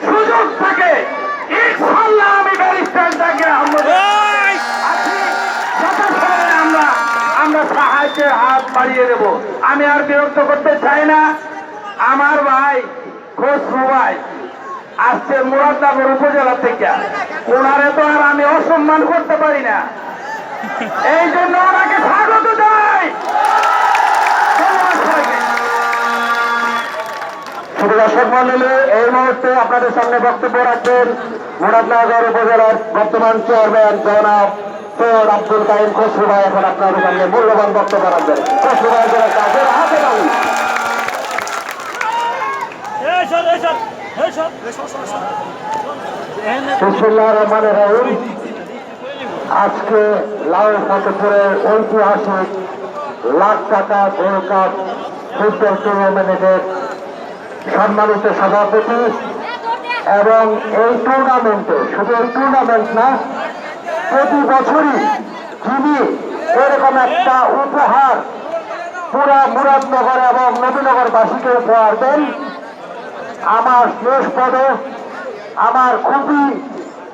সুযোগ থাকে ইনশাআল্লাহ আমি ব্যারিস্টার জাকির আহমদ আছি, যথাসময়ে আমরা সাহায্যের হাত বাড়িয়ে দেব। আমি আর বিরক্ত করতে চাই না। আমার ভাই খসরু ভাই আসছে মুরাদনগর উপজেলা থেকে, ওনারে তো আর আমি অসম্মান করতে পারি না, এই জন্য ওনাকে স্বাগত জানাই। ধন্যবাদ সবাইকে। শুধু দর্শক মন্ডলী, এই মুহূর্তে আপনাদের সামনে বক্তব্য রাখবেন মুরাদনগর উপজেলার বর্তমান চেয়ারম্যান জনাব সৈয়দ আব্দুল কাইম খসরু ভাই। এখন আপনাদের সামনে মূল্যবান বক্তব্য রাখবেন। খসরু ভাই কাজের হাতে দাও। বিসমিল্লাহির রহমানির রহিম। আজকে লাউ ফতেপুরের ঐতিহাসিক লাখ টাকা গোল্ড কাপ ফুটবল টুর্নামেন্টের সম্মানিত সভাপতি এবং এই টুর্নামেন্টে, শুধু এই টুর্নামেন্ট না, প্রতি বছরই যিনি এরকম একটা উপহার পুরা মুরাদনগর এবং নবীনগরবাসীকে উপহার দেন, আমার শেষ পদে আমার খুবই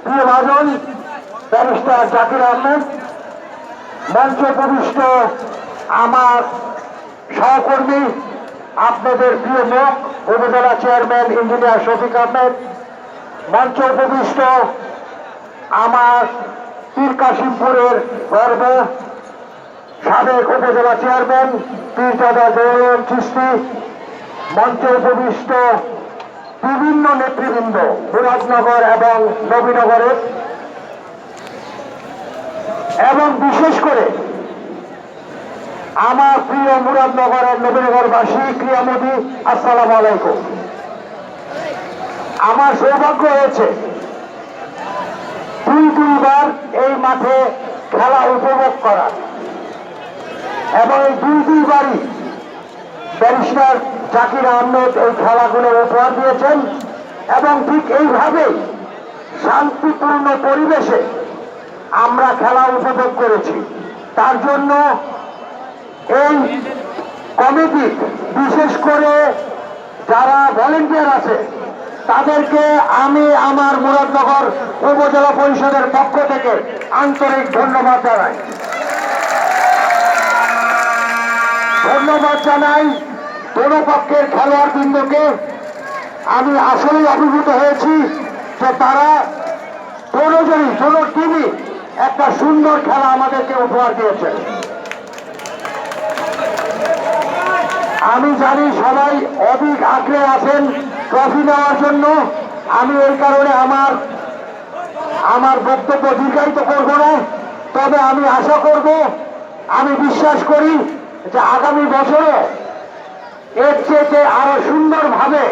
প্রিয় ভাজন ব্যারিস্টার জাকির আহমেদ, মঞ্চে উপবিষ্ট আমার সহকর্মী আপনাদের প্রিয় মুখ উপজেলা চেয়ারম্যান ইঞ্জিনিয়ার শফিক আহমেদ, মঞ্চে উপবিষ্ট আমার পীর কাশিমপুরের গর্ব সাবেক উপজেলা চেয়ারম্যান পীরজাদা জহুরুল চিশতি, মঞ্চে উপবিষ্ট বিভিন্ন নেতৃবৃন্দ মুরাদনগর এবং নবীনগরের, এবং বিশেষ করে আমার প্রিয় মুরাদনগরের নবীনগরবাসী ক্রীড়ামোদী, আসসালামু আলাইকুম। আমার সৌভাগ্য হয়েছে দুইবার এই মাঠে খেলা উপভোগ করা, এবং এই দুইবারই ব্যারিস্টার জাকির আহমেদ এই খেলাগুলো উপহার দিয়েছেন, এবং ঠিক এইভাবে শান্তিপূর্ণ পরিবেশে আমরা খেলা উপভোগ করেছি। তার জন্য এই কমিটি, বিশেষ করে যারা ভলেন্টিয়ার আছে, তাদেরকে আমি আমার মুরাদনগর উপজেলা পরিষদের পক্ষ থেকে আন্তরিক ধন্যবাদ জানাই। কোনো পক্ষের খেলোয়াড় বৃন্দকে আমি আসলেই অভিভূত হয়েছি যে তারা কোনোজনই কোনো টিমই একটা সুন্দর খেলা আমাদেরকে উপহার দিয়েছে। আমি জানি সবাই অধিক আগ্রহে আছেন ট্রফি নেওয়ার জন্য। আমি এই কারণে আমার বক্তব্য দীর্ঘায়িত করব না, তবে আমি আশা করব, আমি বিশ্বাস করি যে আগামী বছরও এর চেয়ে আরো সুন্দরভাবে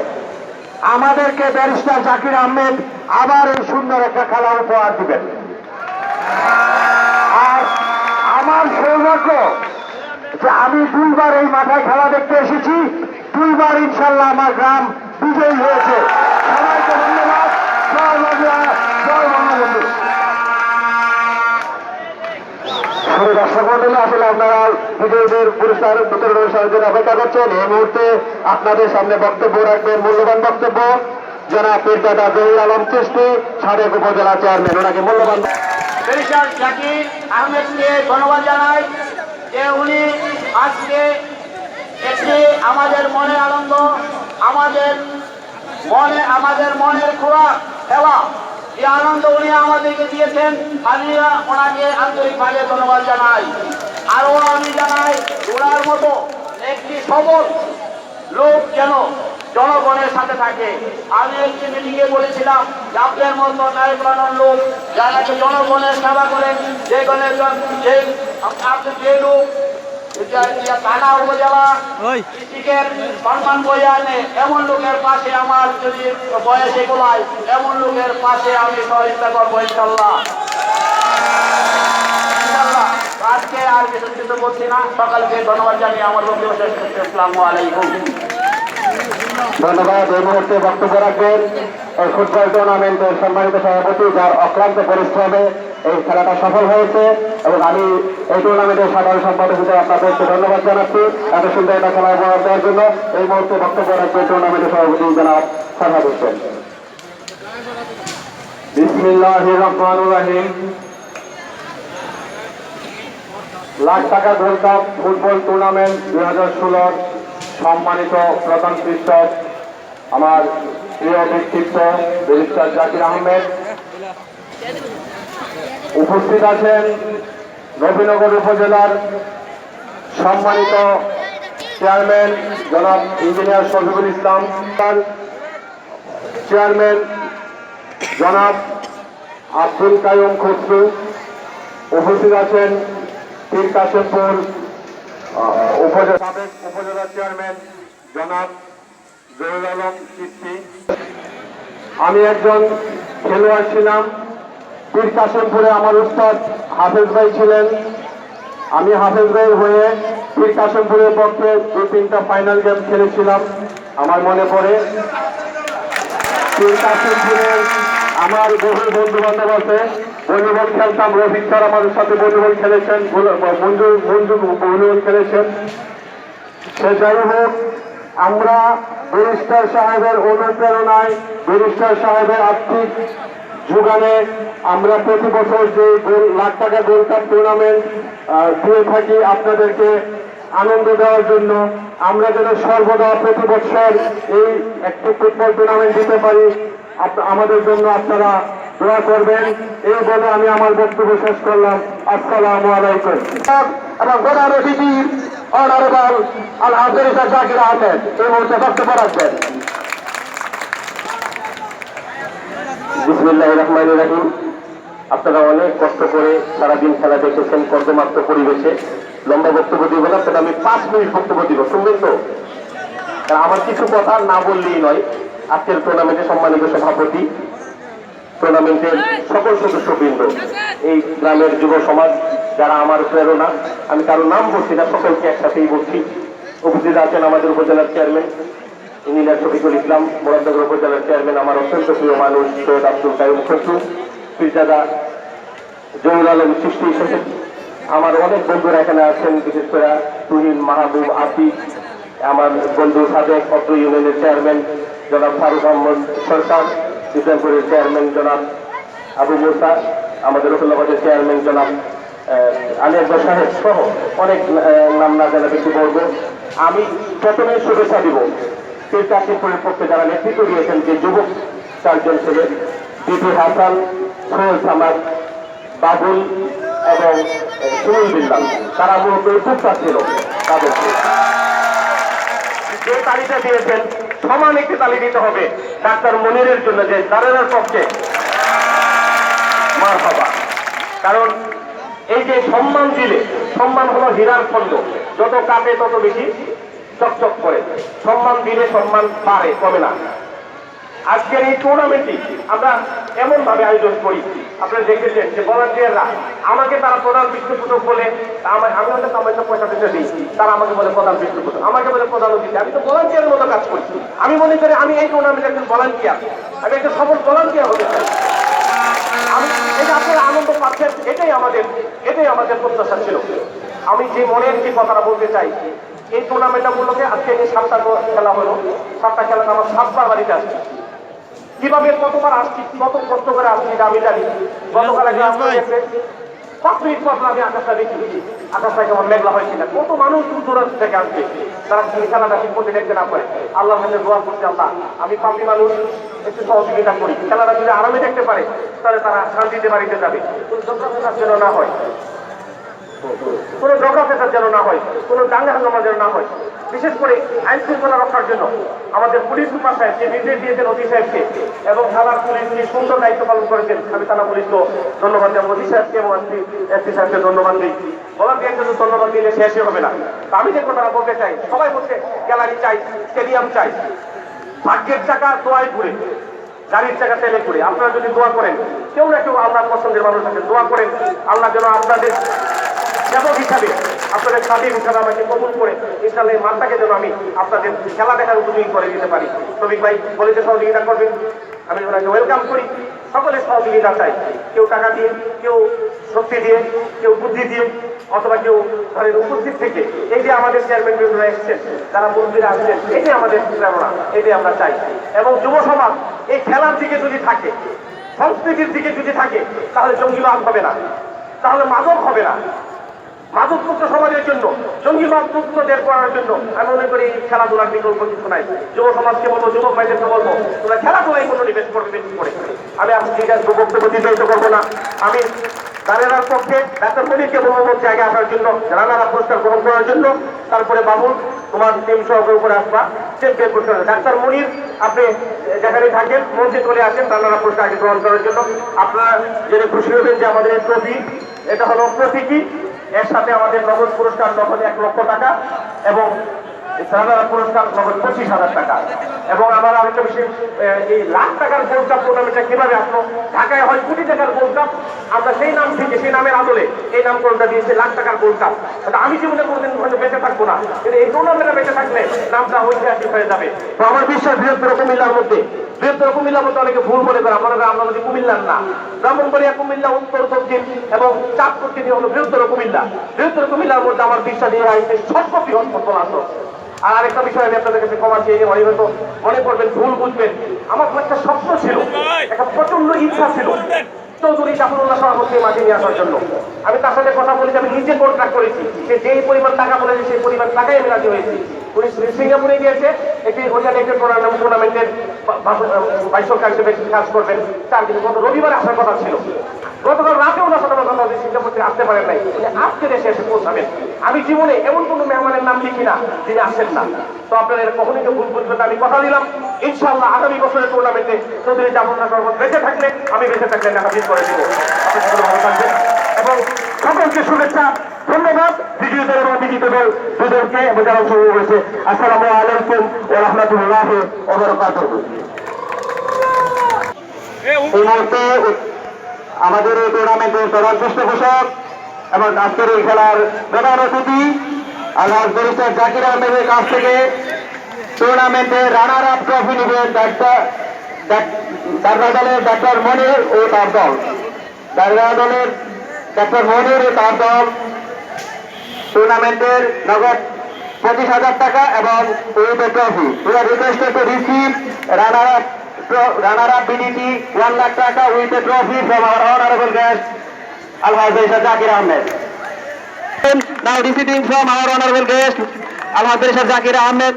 আমাদেরকে ব্যারিস্টার জাকির আহমেদ আবার এই সুন্দর একটা খেলা উপহার দিবেন। আর আমার সৌভাগ্য যে আমি 2বার এই মাঠে খেলা দেখতে এসেছি, 2বার ইনশাল্লাহ আমার গ্রাম বিজয়ী হয়েছে। সবাইকে ধন্যবাদ। জয় বাংলা, জয় বঙ্গবন্ধু। দর্শক মন্ডলী, আসলে আপনারা বিজয়ীদের পুরস্কার বিতরণের জন্য অপেক্ষা করছেন। এই মুহূর্তে আপনাদের সামনে বক্তব্য রাখবেন, মূল্যবান বক্তব্য, জনাব পীরজাদা জহির আলম চিশতি, সাবেক উপজেলা চেয়ারম্যান। ওনাকে মূল্যবান ব্যারিস্টার জাকির আহমেদকে ধন্যবাদ জানাই যে উনি আজকে একটি আমাদের মনের আনন্দ, আমাদের মনের খোরাক দেওয়া এই আনন্দ উনি আমাদেরকে দিয়েছেন। আমি ওনাকে আন্তরিকভাবে ধন্যবাদ জানাই। আরও আমি জানাই ওনার মতো একটি সবল লোক যেন জনগণের সাথে থাকে। আমি একটি মিটিংয়ে বলেছিলাম যে আপনার মতো নায়করানোর লোক যারা জনগণের সেবা করেন, যে লোক থানা উপজেলা ডিস্ট্রিক্টের সম্মান বয়ে আনে, এমন লোকের পাশে আমার যদি বয়স এগুলায়, এমন লোকের পাশে আমি সহযোগিতা করবো ইনশাল্লাহ। আজকে আর কিছু বলছি না, সকালকে ধন্যবাদ জানিয়ে আমার বক্তব্য শেষ করছি। আসসালামু আলাইকুম। ধন্যবাদ। এই মুহূর্তে বক্তব্য রাখবেন এই ফুটবল টুর্নামেন্টের সম্মানিত সভাপতি, যার অক্লান্ত পরিশ্রমে এই খেলাটা সফল হয়েছে, এবং আমি এই টুর্নামেন্টের সাধারণ সম্পাদক হিসেবে আপনাদেরকে ধন্যবাদ জানাচ্ছি এত সুন্দর একটা খেলা উপহার দেওয়ার জন্য। এই মুহূর্তে বক্তব্য রাখবেন টুর্নামেন্টের সভাপতি জনাব ফরহাদ হোসেন। বিসমিল্লাহির রহমানির রহিম। লাখ টাকা গোল্ড কাপ ফুটবল টুর্নামেন্ট 2016 সম্মানিত প্রধান শিক্ষক আমার প্রিয় ব্যক্তিত্ব ব্যারিস্টার জাকির আহমেদ, উপস্থিত আছেন নবীনগর উপজেলার সম্মানিত চেয়ারম্যান জনাব ইঞ্জিনিয়ার শফিকুল ইসলাম, চেয়ারম্যান জনাব আব্দুল কাইয়ুম খসরু, উপস্থিত আছেন পীর কাশেমপুর সাবেক উপজেলা চেয়ারম্যান জনাব জহির আলম চিশতি। আমি একজন খেলোয়াড় ছিলাম। পীর কাশেমপুরে আমার উস্তাদ হাফেজ ভাই ছিলেন। আমি হাফেজ ভাইয়ের হয়ে পীর কাশেমপুরের পক্ষে 2-3টা ফাইনাল গেম খেলেছিলাম। আমার মনে পড়ে পীর কাশেমপুরের আমার বহু বন্ধু বান্ধব আছে, ভলিবল খেলতাম। রফিক স্যার আমাদের সাথে ভলিবল খেলেছেন, ভলিবল খেলেছেন। সে যাই হোক, আমরা ব্যারিস্টার সাহেবের অনুপ্রেরণায়, ব্যারিস্টার সাহেবের আর্থিক যোগানে আমরা প্রতি বছর যে লাখ টাকা গোল্ড কাপ টুর্নামেন্ট দিয়ে থাকি আপনাদেরকে আনন্দ দেওয়ার জন্য। আমরা যেন সর্বদা প্রতি বছর এই একটি ফুটবল টুর্নামেন্ট দিতে পারি, আমাদের জন্য আপনারা দোয়া করবেন। এই বলে আমি আমার বক্তব্য শেষ করলাম। আসসালামু আলাইকুম। এবং প্রধান অতিথি অনারেবল ব্যারিস্টার জাকির আহমেদ এই মুহূর্তে বক্তব্য রাখবেন। বিসমিল্লাহির রহমানির রহিম। আপনারা অনেক কষ্ট করে সারাদিন খেলা দেখেছেন কর্দমাক্ত পরিবেশে। লম্বা বক্তব্য দিব না, সেটা আমি 5 মিনিট বক্তব্য দিব, শুনবেন তো? কারণ আমার কিছু কথা না বললেই নয়। আজকের টুর্নামেন্টের সম্মানিত সভাপতি, টুর্নামেন্টের সকল সদস্যবৃন্দ, এই গ্রামের যুব সমাজ যারা আমার প্রেরণা, আমি কারো নাম বলছি না, সকলকে একসাথেই বলছি। উপস্থিত আছেন আমাদের উপজেলার চেয়ারম্যান ইঞ্জিনিয়ার শফিকুল ইসলাম, মুরাদনগর উপজেলার চেয়ারম্যান আমার অত্যন্ত প্রিয় মানুষ সৈয়দ আব্দুল কাইয়ুম খসরু, পীরজাদা জহির আলম চিশতি, আমার অনেক বন্ধুরা এখানে আছেন, বিশেষ করে তুহিন, মাহবুব, আতিক, আমার বন্ধু সাবেক অত্র ইউনিয়নের চেয়ারম্যান জনাব ফারুক আহমদ সরকার, ইসলামপুরের চেয়ারম্যান জনাব আবু মুসা, আমাদের রসুল্লাবাদের চেয়ারম্যান জনাব আলী আকবর সাহেব সহ অনেক নাম না জানা ব্যক্তিবর্গ। আমি প্রথমে শুভেচ্ছা দিব তীর কাশিমপুরের পক্ষে যারা নেতৃত্ব দিয়েছেন যে যুবক 4 জন ছেলে বিপি হাসান, সোহেল সামাদ, বাবুল এবং সুনীল বিল্লাল, তারা মূলত উদ্যোক্তা ছিল। তাদেরকে যে তালিকা দিয়েছেন সমান একটি তালি দিতে হবে ডাক্তার মনিরের জন্য, যে দাঁড়ানোর পক্ষে মারহাবা। কারণ এই যে সম্মান দিলে, সম্মান হলো হীরার খণ্ড, যত কাটে তত বেশি চকচক করে। সম্মান দিলে সম্মান বাড়ে, কমে না। আজকের এই টুর্নামেন্টটি আমরা এমন ভাবে আয়োজন করি, আপনারা দেখেছেন যে ভলান্টিয়াররা আমাকে তারা প্রধান পৃষ্ঠপোষক বলে, আমি হয়তো সামান্য পয়সা দিতে দিই, তারা আমাকে বলে প্রধান পৃষ্ঠপোষক, আমাকে বলে প্রধান অতিথি। আমি তো ভলান্টিয়ারের মতো কাজ করছি। আমি মনে করি আমি এই টুর্নামেন্টের একজন ভলান্টিয়ার, আমি একটা সফল ভলান্টিয়ার হতে চাই। আমি এটা আপনারা আনন্দ পাচ্ছেন, এটাই আমাদের প্রত্যাশা ছিল। আমি যে মনের যে কথাটা বলতে চাই, এই টুর্নামেন্টটা মূলকে আজকে এই 7টা খেলা হলো, 7টা খেলাতে আমার 7বার বাড়িতে আসছি। কিভাবে কতবার আসছি, কত কষ্ট করে আসছি এটা আমি জানি। গতকাল একটা 5 মিনিট পর আমি আকাশটা দেখি, আকাশটা কেমন মেঘলা হয়েছিল। কত মানুষ দূর দূরান্ত থেকে আসবে, তারা খেলাটা ঠিক করতে দেখতে না পারে। আল্লাহর কাছে দোয়া করতে, আল্লাহ আমি পাপী মানুষ, একটু সহযোগিতা করি। খেলাটা যদি আরামে দেখতে পারে তাহলে তারা শান্তিতে বাড়িতে যাবে। কোনো ঝগড়া যেন না হয়, কোনো ঝগড়া ফেসাদ যেন না হয়, কোনো দাঙ্গা হাঙ্গামা যেন না হয়। বিশেষ করে আইন শৃঙ্খলা রক্ষার জন্য আমাদের পুলিশ সুপার সাহেব যে নির্দেশ দিয়েছেন ওসি সাহেবকে, এবং থানার পুলিশ যে সুন্দর দায়িত্ব পালন করেছেন, আমি থানা পুলিশকে ধন্যবাদ দেব, ওসি সাহেবকে এবং এসপি সাহেবকে ধন্যবাদ দিই। ভলান্টিয়ারকে তো ধন্যবাদ দিলে শেষই হবে না। আমি যে কথাটা বলতে চাই, সবাই বলছে গ্যালারি চাই, স্টেডিয়াম চাই। ভাগ্যের চাকা দোয়ায় ঘুরে, গাড়ির চাকা তেলে ঘুরে। আপনারা যদি দোয়া করেন, কেউ না কেউ আল্লাহর পছন্দের মানুষ আছে, দোয়া করেন আল্লাহ যেন আপনাদের সেবক হিসাবে, আপনাদের খাদিম হিসাবে আমাকে কবুল করে ইনশাআল্লাহ এই মানটাকে যেন আমি আপনাদের খেলা দেখার উপযোগী করে দিতে পারি। শ্রমিক ভাই বলেছে সহযোগিতা করবেন, আমি ওনাকে ওয়েলকাম করি। সকলের সহযোগিতা চাই, কেউ টাকা দিয়ে, কেউ শক্তি দিয়ে, কেউ বুদ্ধি দিয়ে, অথবা কেউ ধরেন উপস্থিত থেকে। এই যে আমাদের চেয়ারম্যান মেম্বাররা এসছেন, যারা মন্দিরে আসছেন, এই যে আমাদের প্রেরণা, এটাই আমরা চাই। এবং যুব সমাজ এই খেলার দিকে যদি থাকে, সংস্কৃতির দিকে যদি থাকে, তাহলে জঙ্গিবাদ হবে না, তাহলে মাদক হবে না। মাদক মুক্ত সমাজের জন্য, জঙ্গিবাদ মুক্ত দেশ করার জন্য আমি মনে করি খেলাধুলার বিকল্প কিছু নাই। যুব সমাজকে বলবো, যুবক ভাইদেরকে বলবো, তোমরা খেলাধুলায় কোনো নিবেশ করবে বেশি করে। আমি আপনার বক্তব্য দীর্ঘায়িত করবো না। আমি রানার পক্ষে ডাক্তার মনিরকে বলবো জায়গা আসার জন্য, রানারা পুরস্কার গ্রহণ করার জন্য। তারপরে বাবুল, তোমার টিম সহকারে উপরে আসবা চ্যাম্পিয়ন পুরস্কার। ডাক্তার মনির, আপনি যেখানে থাকেন মঞ্চে চলে আসেন রানারা পুরস্কার আগে গ্রহণ করার জন্য। আপনারা জেনে খুশি হবেন যে আমাদের এই ট্রফি, এটা হলো প্রতীকী। এর সাথে আমাদের নগদ পুরস্কার নগদ 1 লক্ষ টাকা এবং রানারা পুরস্কার নগদ 25,000 টাকা। এবং আমার আরেকটা বিষয়, এই লাখ টাকার গোল্ড কাপ টুর্নামেন্টটা কিভাবে আসলো? ঢাকায় হয় কোটি টাকার গোল্ড কাপ, আমরা সেই নাম থেকে, সেই নামের আদলে এই নামকরণটা দিয়েছি লাখ টাকার গোল্ড কাপ। আমি জীবনে কোনোদিন হয়তো বেঁচে থাকবো না, কিন্তু এই টুর্নামেন্টে বেঁচে থাকলে নামটা ঐতিহাসিক হয়ে যাবে। তো আমার বিশ্বাস বৃহত্তর কুমিল্লার মধ্যে অনেকে ভুল মনে করে, আমরা যদি কুমিল্লার না, ব্রাহ্মণবাড়িয়া, কুমিল্লা, উত্তর, দক্ষিণ এবং চাঁদপুর থেকে হলো বৃহত্তর কুমিল্লা। বৃহত্তর কুমিল্লার মধ্যে আমার বিশ্বাস এই আইসে সর্ববৃহৎ ফুটবল আসর। আর আরেকটা বিষয় আমি আপনাদের কাছে ক্ষমা চেয়ে হয়তো মনে করবেন, ভুল বুঝবেন, আমার একটা স্বপ্ন ছিল, একটা প্রচন্ড ইচ্ছা ছিল চৌধুরী জাফরুল্লাহ সভাপতি মাঝে নিয়ে আসার জন্য। আমি তার সাথে কথা বলেছি, আমি নিজে কন্ট্রাক্ট করেছি, সে যেই পরিমাণ টাকা বলেছে সেই পরিমাণ টাকাই আমি রাজি হয়েছি। উনি সিঙ্গাপুরে গিয়েছে, ওইখানে একটি টুর্নামেন্টের ভাইসরকার হিসেবে কাজ করবেন। 4 দিন গত রবিবার আসার কথা ছিল, গতকাল রাতে ওনার সাথে আমার কথা হচ্ছে, সিঙ্গাপুর থেকে আসতে পারেন নাই, উনি আজকে দেশে এসে পৌঁছাবেন। আমি জীবনে এমন কোনো মেহমানের নাম লিখি না যিনি আসেন না। তো আপনারা কখনই কেউ ভুল বুঝবেন না, আমি কথা দিলাম ইনশাআল্লাহ আগামী বছরের টুর্নামেন্টে চৌধুরী জাফরুল্লাহ সভাপতি বেঁচে থাকলে, আমি বেঁচে থাকলে টাকা বিল করে দিব। আপনারা ভালো থাকবেন এবং সকলকে শুভেচ্ছা, ধন্যবাদ বিজয়ী দল এবং বিজয়ী দল দুজনকে এবং যারা অংশগ্রহণ করেছে। আসসালামু আলাইকুম ওয়া রাহমাতুল্লাহি ওয়া বারাকাতুহু। এই মুহূর্তে আমাদের এই টুর্নামেন্টের প্রধান পৃষ্ঠপোষক এবং আজকের এই খেলার প্রধান অতিথি আলহাজ ব্যারিস্টার জাকির আহমেদের কাছ থেকে টুর্নামেন্টের রানার আপ ট্রফি নেবেন দারগা দলের ডাক্তার মনির ও তার দল। দারগা দলের ডাক্তার মনির ও তার দল টুর্নামেন্টের নগদ 25,000 টাকা এবং with trophy. We are requested to receive runner-up BDT 1 lakh টাকা with a trophy from our honorable guest Alhaji Zakir Ahmed. Now receiving from our honorable guest, Alhaj Barrister Zakir Ahmed.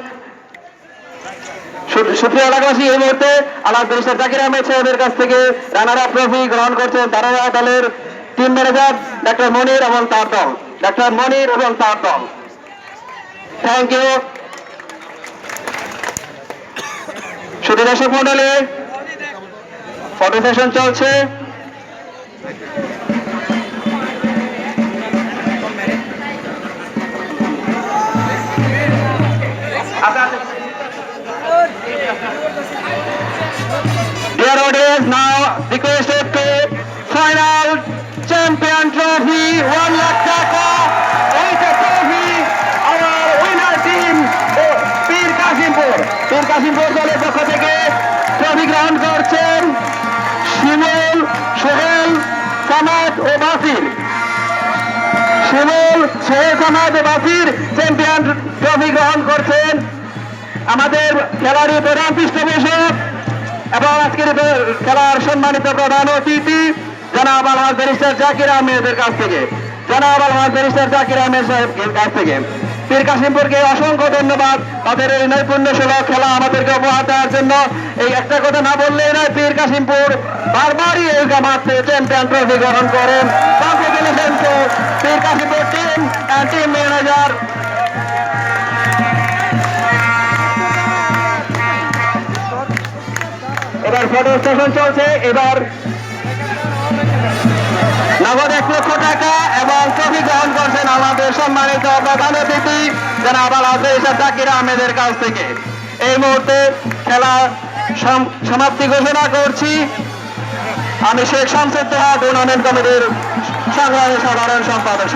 সুপ্রিয় এলাকাবাসী, এই মুহূর্তে আলহাজ ব্যারিস্টার জাকির আহমেদ সাহেবের কাছ থেকে runner up trophy গ্রহণ করছেন তারা দলের টিম ম্যানেজার ডক্টর মনির এবং তার দল। Thank you. শুধু দর্শক মন্ডলী, ফটো সেশন চলছে। Dear audience, now requested to final champion trophy, 1 lakh taka. With the trophy, our winner team, পীর কাশিমপুর দলের পক্ষ থেকে ট্রফি গ্রহণ করছেন শিমুল, সোহেল, সামাদ ও বাসির। বাসির চ্যাম্পিয়ন ট্রফি গ্রহণ করছেন। আমাদের খেলারই প্রধান পৃষ্ঠপোষক এবং আজকের খেলার সম্মানিত প্রধান অতিথি জনাব আলহাজ ব্যারিস্টার জাকির আহমেদের কাছ থেকে, সাহেবের কাছ থেকে পীর কাশিমপুরকে অসংখ্য ধন্যবাদ তাদের এই নৈপুণ্যসুলভ খেলা আমাদেরকে উপহার দেওয়ার জন্য। এই একটা কথা না বললেই নয়, পীর কাশিমপুর বারবারই এই মাঠে চ্যাম্পিয়ন ট্রফি গ্রহণ করেন। কংগ্রেচুলেশন টু পীর Kashimpur team and team manager. এবার ফটো সেশন চলছে। এবার নগদ 1 লক্ষ টাকা এবং ট্রফি গ্রহণ করছেন আমাদের সম্মানিত প্রধান অতিথি জনাব আলহাজ ব্যারিস্টার জাকির আহমেদের কাছ থেকে। এই মুহূর্তে খেলা সমাপ্তি ঘোষণা করছি। আমি শেখ শামসুদ্দোহা টুর্নামেন্ট কমিটির সংগ্রামী সাধারণ সম্পাদক।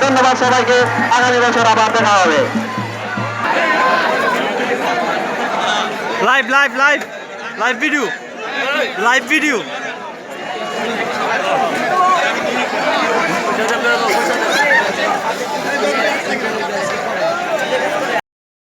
ধন্যবাদ সবাইকে। আগামী বছর আবার দেখা হবে। Live video